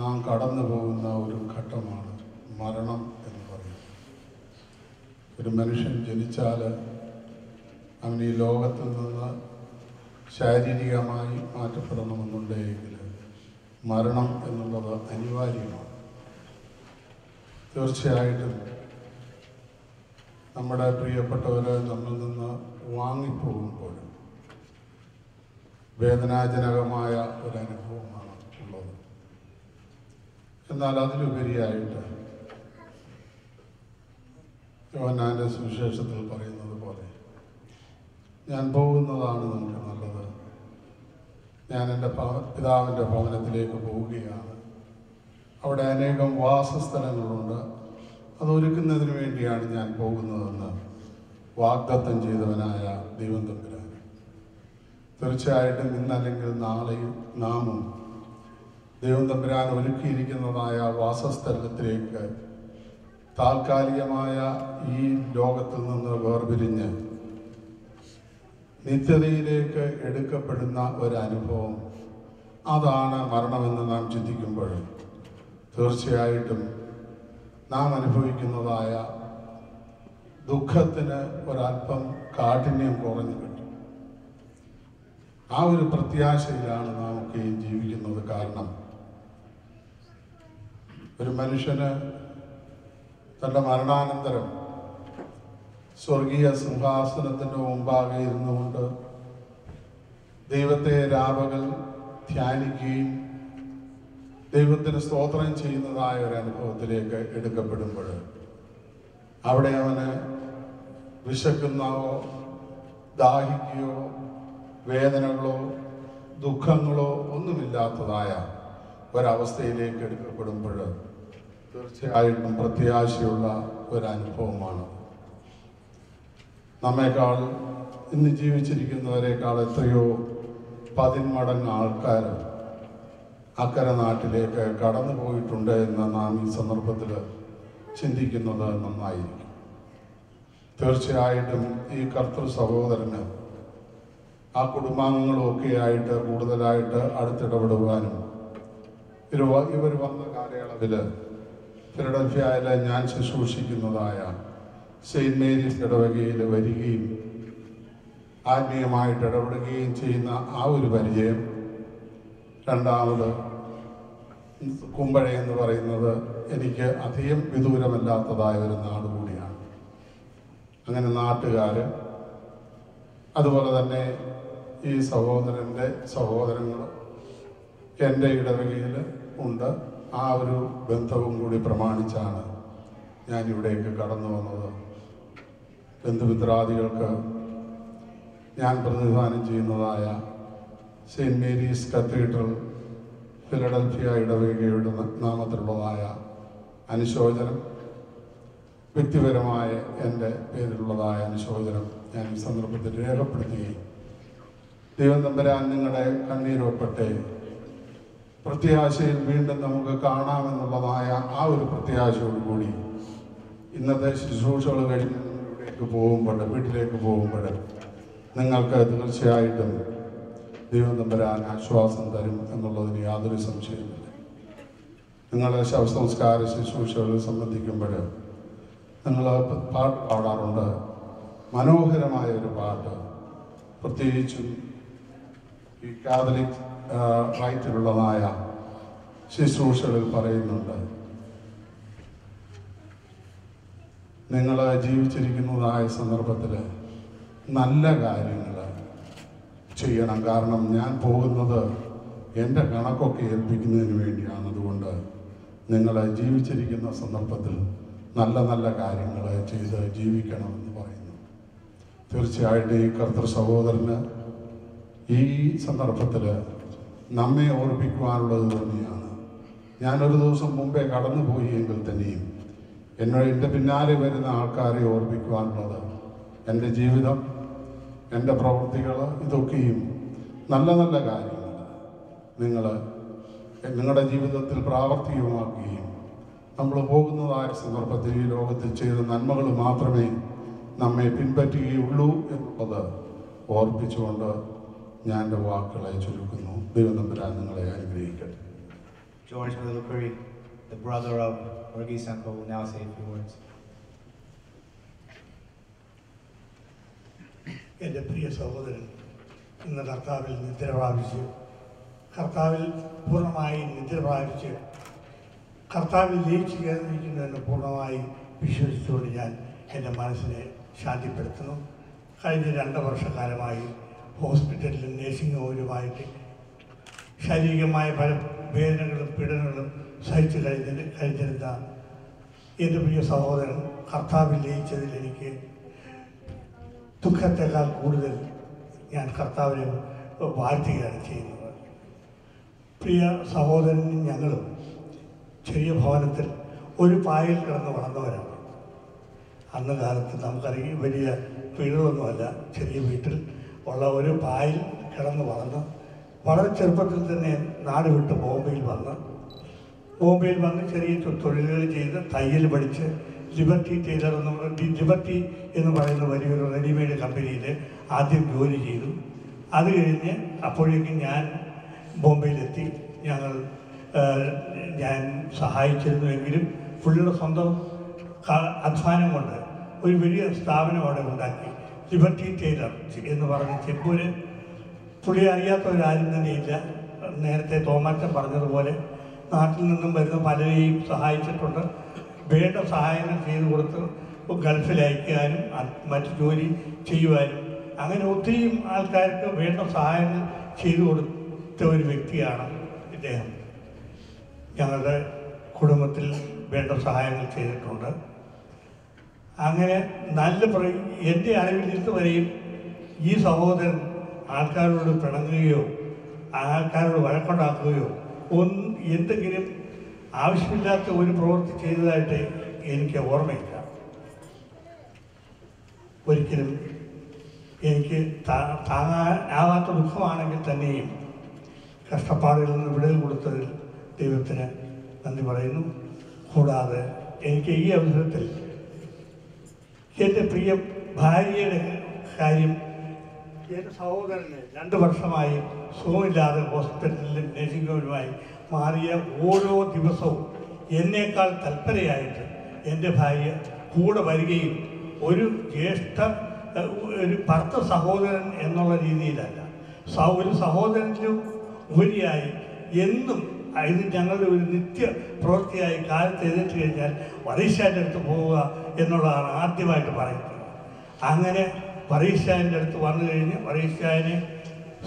[SPEAKER 10] നാം കടന്നു പോകുന്ന ഒരു ഘട്ടമാണ് മരണം എന്ന് പറയുന്നത്. ഒരു മനുഷ്യൻ ജനിച്ചാൽ അവൻ ഈ ലോകത്തിൽ നിന്ന് ശാരീരികമായി മാറ്റപ്പെടണമെന്നുണ്ടെങ്കിൽ മരണം എന്നുള്ളത് അനിവാര്യമാണ്. തീർച്ചയായിട്ടും നമ്മുടെ പ്രിയപ്പെട്ടവർ നമ്മിൽ നിന്ന് വാങ്ങിപ്പോകുമ്പോൾ വേദനാജനകമായ ഒരനുഭവമാണ് ഉള്ളത്. എന്നാൽ അതിലുപരിയായിട്ട് യോഹന്നാന്റെ സുവിശേഷത്തിൽ പറയുന്നത് പോലെ ഞാൻ പോകുന്നതാണ് നിങ്ങൾക്ക് നല്ലത്, ഞാൻ എൻ്റെ പിതാവിൻ്റെ ഭവനത്തിലേക്ക് പോവുകയാണ്, അവിടെ അനേകം വാസസ്ഥലങ്ങളുണ്ട്, അതൊരുക്കുന്നതിന് വേണ്ടിയാണ് ഞാൻ പോകുന്നതെന്ന് വാഗ്ദത്തം ചെയ്തവനായ ദൈവം തമ്പുരാൻ തീർച്ചയായിട്ടും ഇന്നല്ലെങ്കിൽ നാളെയും നാമും ദൈവം തമ്പുരാൻ ഒരുക്കിയിരിക്കുന്നതായ വാസസ്ഥലത്തിലേക്ക് താൽക്കാലികമായ ഈ ലോകത്തിൽ നിന്ന് വേർപിരിഞ്ഞ് നിത്യതയിലേക്ക് എടുക്കപ്പെടുന്ന ഒരനുഭവം, അതാണ് മരണമെന്ന് നാം ചിന്തിക്കുമ്പോൾ തീർച്ചയായിട്ടും നാം അനുഭവിക്കുന്നതായ ദുഃഖത്തിന് ഒരല്പം കാഠിന്യം കുറഞ്ഞു കിട്ടും. ആ ഒരു പ്രത്യാശയിലാണ് നാം ഒക്കെയും ജീവിക്കുന്നത്. കാരണം ഒരു മനുഷ്യന് തൻ്റെ മരണാനന്തരം സ്വർഗീയ സിംഹാസനത്തിൻ്റെ മുമ്പാകെ ഇരുന്നുകൊണ്ട് ദൈവത്തെ രാപകൽ ധ്യാനിക്കുകയും ദൈവത്തിന് സ്തോത്രം ചെയ്യുന്നതായ ഒരു അനുഭവത്തിലേക്ക് എടുക്കപ്പെടുമ്പോൾ അവിടെ അവന് വിശക്കുന്നോ ദാഹിക്കുകയോ വേദനകളോ ദുഃഖങ്ങളോ ഒന്നുമില്ലാത്തതായ ഒരവസ്ഥയിലേക്ക് എടുക്കപ്പെടുമ്പോൾ തീർച്ചയായിട്ടും പ്രത്യാശയുള്ള ഒരനുഭവമാണ്. നമ്മേക്കാൾ ഇന്ന് ജീവിച്ചിരിക്കുന്നവരെക്കാൾ എത്രയോ 10 മടങ്ങ് ആൾക്കാർ അക്കരെ നാട്ടിലേക്ക് കടന്നു പോയിട്ടുണ്ട് എന്ന് നാം ഈ സന്ദർഭത്തിൽ ചിന്തിക്കുന്നത് നന്നായിരിക്കും. തീർച്ചയായിട്ടും ഈ കർത്തൃ സഹോദരന് ആ കുടുംബാംഗങ്ങളൊക്കെ ആയിട്ട് കൂടുതലായിട്ട് അടുത്തിടപെടുവാനും ഇവർ വന്ന കാലയളവിൽ ഫിലഡൽഫിയയിൽ ഞാൻ ശുശ്രൂഷിക്കുന്നതായ സെയിൻറ്റ് മേരീസ് ഇടവകയിൽ വരികയും ആത്മീയമായിട്ട് ഇടപെടുകയും ചെയ്യുന്ന ആ ഒരു പരിചയം. രണ്ടാമത് കുമ്പഴ എന്ന് പറയുന്നത് എനിക്ക് അധികം വിദൂരമല്ലാത്തതായ ഒരു നാട് കൂടിയാണ്. അങ്ങനെ നാട്ടുകാർ, അതുപോലെ തന്നെ ഈ സഹോദരൻ്റെ സഹോദരങ്ങൾ എൻ്റെ ഇടവകയിൽ ഉണ്ട്. ആ ഒരു ബന്ധവും കൂടി പ്രമാണിച്ചാണ് ഞാനിവിടേക്ക് കടന്നു വന്നത്. ബന്ധുമിത്രാദികൾക്ക് ഞാൻ പ്രതിനിധാനം ചെയ്യുന്നതായ സെയിൻറ്റ് മേരീസ് കത്തീഡ്രൽ ഫിലഡൽഫിയ ഇടവകയുടെ നാമത്തിലുള്ളതായ അനുശോചനം, വ്യക്തിപരമായ എൻ്റെ പേരിലുള്ളതായ അനുശോചനം ഞാൻ ഈ സന്ദർഭത്തിൽ രേഖപ്പെടുത്തുകയും ദൈവം തമ്പുരാൻ നിങ്ങളുടെ കണ്ണീരൊപ്പട്ടെ, പ്രത്യാശയിൽ വീണ്ടും നമുക്ക് കാണാമെന്നുള്ളതായ ആ ഒരു പ്രത്യാശയോടുകൂടി ഇന്നത്തെ ശുശ്രൂഷകൾ കഴിഞ്ഞ് വീട്ടിലേക്ക് പോകുമ്പോൾ നിങ്ങൾക്ക് തീർച്ചയായിട്ടും ദൈവം തമ്പുരാൻ ആശ്വാസം തരും എന്നുള്ളതിന് യാതൊരു സംശയമില്ല. നിങ്ങളുടെ ശവസംസ്കാര ശുശ്രൂഷകളിൽ സംബന്ധിക്കുമ്പോൾ നിങ്ങൾ പാട്ട് പാടാറുണ്ട്. മനോഹരമായ ഒരു പാട്ട്, പ്രത്യേകിച്ചും ഈ കാതലിക് റൈറ്റിലുള്ളതായ ശുശ്രൂഷകളിൽ പറയുന്നുണ്ട്, നിങ്ങൾ ജീവിച്ചിരിക്കുന്നതായ സന്ദർഭത്തിൽ നല്ല കാര്യങ്ങൾ ചെയ്യണം. കാരണം ഞാൻ പോകുന്നത് എൻ്റെ കണക്കൊക്കെ ഏൽപ്പിക്കുന്നതിന് വേണ്ടിയാണ്. അതുകൊണ്ട് നിങ്ങൾ ജീവിച്ചിരിക്കുന്ന സന്ദർഭത്തിൽ നല്ല നല്ല കാര്യങ്ങൾ ചെയ്ത് ജീവിക്കണമെന്ന് പറയുന്നു. തീർച്ചയായിട്ടും ഈ കർത്തൃ സഹോദരന് ഈ സന്ദർഭത്തിൽ നമ്മെ ഓർപ്പിക്കുവാനുള്ളത് തന്നെയാണ്. ഞാനൊരു ദിവസം മുമ്പേ കടന്നുപോയി എങ്കിൽ തന്നെയും എൻ്റെ പിന്നാലെ വരുന്ന ആൾക്കാരെ ഓർപ്പിക്കുവാനുള്ളത് എൻ്റെ ജീവിതം, എൻ്റെ പ്രവൃത്തികൾ, ഇതൊക്കെയും നല്ല നല്ല കാര്യങ്ങൾ നിങ്ങൾ നിങ്ങളുടെ ജീവിതത്തിൽ പ്രാവർത്തികമാക്കുകയും നമ്മൾ പോകുന്നതായ സന്ദർഭത്തിൽ ഈ ലോകത്തിൽ ചെയ്ത നന്മകൾ മാത്രമേ നമ്മെ പിൻപറ്റുകയുള്ളൂ എന്നുള്ളത് ഓർപ്പിച്ചുകൊണ്ട് ഞാൻ എൻ്റെ വാക്കുകളെ ചുരുക്കുന്നു. ദൈവം തമ്പുരാൻ നിങ്ങളെ അനുഗ്രഹിക്കട്ടെ.
[SPEAKER 9] George Milipuri, the brother of Varghese Uncle, will now say a few words.
[SPEAKER 12] എൻ്റെ പ്രിയ സഹോദരൻ ഇന്ന് കർത്താവിൽ നിദ്ര പ്രാപിച്ച്, കർത്താവിൽ പൂർണ്ണമായി നിദ്ര പ്രാപിച്ച് കർത്താവിൽ ലയിച്ചു കയറിയിരിക്കുന്നതിന് പൂർണ്ണമായി വിശ്വസിച്ചുകൊണ്ട് ഞാൻ എൻ്റെ മനസ്സിനെ ശാന്തിപ്പെടുത്തുന്നു. കഴിഞ്ഞ 2 വർഷക്കാലമായി ഹോസ്പിറ്റലിലും നേഴ്സിംഗ് ഹോമിലുമായിട്ട് ശാരീരികമായ പല വേദനകളും പീഡനങ്ങളും സഹിച്ചു കഴിഞ്ഞിരുന്ന എൻ്റെ പ്രിയ സഹോദരൻ കർത്താവിൽ ലയിച്ചതിൽ എനിക്ക് ദുഃഖത്തെക്കാൾ കൂടുതൽ ഞാൻ കർത്താവിനെ വാഴ്ത്തുകയാണ് ചെയ്യുന്നത്. പ്രിയ സഹോദരനും ഞങ്ങളും ചെറിയ ഭവനത്തിൽ ഒരു പായൽ കിടന്ന് വളർന്നവരാണ്. അന്ന് കാലത്ത് നമുക്കറിയാം വലിയ വീടുകളൊന്നുമല്ല, ചെറിയ വീട്ടിൽ ഉള്ള ഒരു പായൽ കിടന്ന് വളർന്ന് വളരെ ചെറുപ്പത്തിൽ തന്നെ നാട് വിട്ട് ബോംബെയിൽ വന്ന് ചെറിയ തൊഴിലുകൾ ചെയ്ത് തയ്യൽ പഠിച്ച് ലിബർട്ടി ടൈലർ ലിബർട്ടി എന്ന് പറയുന്ന വലിയൊരു റെഡിമെയ്ഡ് കമ്പനിയിൽ ആദ്യം ജോലി ചെയ്തു. അത് കഴിഞ്ഞ് അപ്പോഴേക്കും ഞാൻ ബോംബെയിലെത്തി. ഞാൻ സഹായിച്ചിരുന്നുവെങ്കിലും പുള്ളിയുടെ സ്വന്തം അധ്വാനം കൊണ്ട് ഒരു വലിയ സ്ഥാപനം അവിടെ ഉണ്ടാക്കി. ലിബർട്ടി ടൈലർ എന്ന് പറഞ്ഞ് ചെമ്പൂര്. പുള്ളി അറിയാത്തവരാരും തന്നെയില്ല. നേരത്തെ തോമാച്ചൻ പറഞ്ഞതുപോലെ നാട്ടിൽ നിന്നും വരുന്ന പലരെയും സഹായിച്ചിട്ടുണ്ട്. വേണ്ട സഹായങ്ങൾ ചെയ്തു കൊടുത്ത് ഗൾഫിൽ അയക്കാനും മറ്റു ജോലി ചെയ്യുവാനും അങ്ങനെ ഒത്തിരിയും ആൾക്കാർക്ക് വേണ്ട സഹായങ്ങൾ ചെയ്തു കൊടുത്ത ഒരു വ്യക്തിയാണ് ഇദ്ദേഹം. ഞങ്ങളുടെ കുടുംബത്തിൽ വേണ്ട സഹായങ്ങൾ ചെയ്തിട്ടുണ്ട്. അങ്ങനെ എൻ്റെ അറിവിൽ ഇതുവരെയും ഈ സഹോദരൻ ആൾക്കാരോട് പിണങ്ങുകയോ ആൾക്കാരോട് വഴക്കുണ്ടാക്കുകയോ എന്തെങ്കിലും ആവശ്യമില്ലാത്ത ഒരു പ്രവൃത്തി ചെയ്തതായിട്ട് എനിക്ക് ഓർമ്മയില്ല. ഒരിക്കലും എനിക്ക് താങ്ങാനാവാത്ത ദുഃഖമാണെങ്കിൽ തന്നെയും കഷ്ടപ്പാടുകളിൽ നിന്ന് വിടുതൽ കൊടുത്തതിൽ ദൈവത്തിന് നന്ദി പറയുന്നു. കൂടാതെ എനിക്ക് ഈ അവസരത്തിൽ എൻ്റെ പ്രിയ ഭാര്യയുടെ കാര്യം, എൻ്റെ സഹോദരന് 2 വർഷമായി സുഖമില്ലാതെ ഹോസ്പിറ്റലിലും നഴ്സിംഗ് ഹോമിലുമായി മാറിയ ഓരോ ദിവസവും എന്നേക്കാൾ തൽപരയായിട്ട് എൻ്റെ ഭാര്യ കൂടെ വരികയും ഒരു ഭർത്ത സഹോദരൻ എന്നുള്ള രീതിയിലല്ല, ഒരു സഹോദരനും ഉപരിയായി എന്നും ഇത് ഞങ്ങളുടെ ഒരു നിത്യ പ്രവൃത്തിയായി കാലത്ത് എഴുതിട്ട് കഴിഞ്ഞാൽ വറീശാൻ്റെ അടുത്ത് പോവുക എന്നുള്ളതാണ് ആദ്യമായിട്ട് പറയുന്നത്. അങ്ങനെ വറീശാൻ്റെ അടുത്ത് വന്നു കഴിഞ്ഞ് വറീശാനെ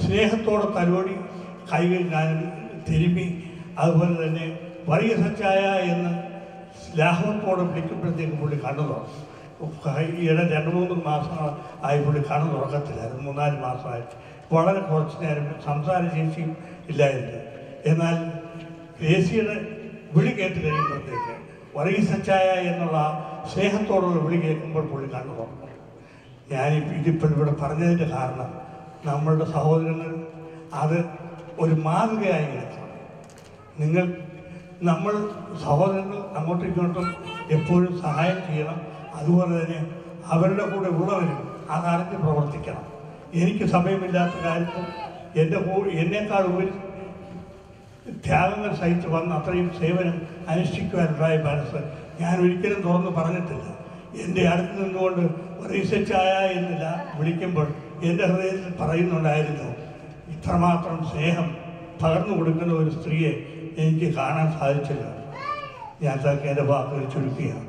[SPEAKER 12] സ്നേഹത്തോടെ തലോടി കൈകൾ ഞാൻ തിരുമ്മി, അതുപോലെ തന്നെ വറീസച്ചായ എന്ന് ലാഘവത്തോടെ വിളിക്കുമ്പോഴത്തേക്കും പുള്ളി കണ്ണു തുറക്കും. ഈയിടെ 2-3 മാസങ്ങളായി പുള്ളി കണ്ണു തുറക്കത്തില്ലായിരുന്നു. 3-4 മാസമായിട്ട് വളരെ കുറച്ച് നേരം സംസാരശേഷിയും ഇല്ലായിരുന്നു. എന്നാൽ ഗ്രേസിയുടെ വിളി കേട്ട് കഴിയുമ്പോഴത്തേക്ക് വറീസച്ചായ എന്നുള്ള സ്നേഹത്തോടുള്ള വിളി കേൾക്കുമ്പോൾ പുള്ളി കണ്ണു തുറക്കും. ഇതിപ്പോൾ ഇവിടെ പറഞ്ഞതിൻ്റെ കാരണം നമ്മളുടെ സഹോദരങ്ങൾ അത് ഒരു മാതൃകയായി എടുക്കണം. നമ്മൾ സഹോദരങ്ങൾ അങ്ങോട്ടും ഇങ്ങോട്ടും എപ്പോഴും സഹായം ചെയ്യണം. അതുപോലെ തന്നെ അവരുടെ കൂടെ ഉള്ളവരും അതറിഞ്ഞ് പ്രവർത്തിക്കണം. എനിക്ക് സമയമില്ലാത്ത കാര്യത്തിൽ എന്നേക്കാൾ ഉപരി ത്യാഗങ്ങൾ സഹിച്ച് വന്ന് അത്രയും സേവനം അനുഷ്ഠിക്കുവാനുണ്ടായ മനസ്സ് ഞാൻ ഒരിക്കലും തുറന്ന് പറഞ്ഞിട്ടില്ല. എൻ്റെ അടുത്ത് നിന്നുകൊണ്ട് റീസെച്ചായ എന്നില്ല വിളിക്കുമ്പോൾ എൻ്റെ ഹൃദയത്തിൽ പറയുന്നുണ്ടായിരുന്നു, ഇത്രമാത്രം സ്നേഹം പകർന്നു കൊടുക്കുന്ന ഒരു സ്ത്രീയെ എനിക്ക് കാണാൻ സാധിച്ചില്ല. ഞാൻ എൻ്റെ വാക്കുകൾ ചുരുക്കുകയാണ്.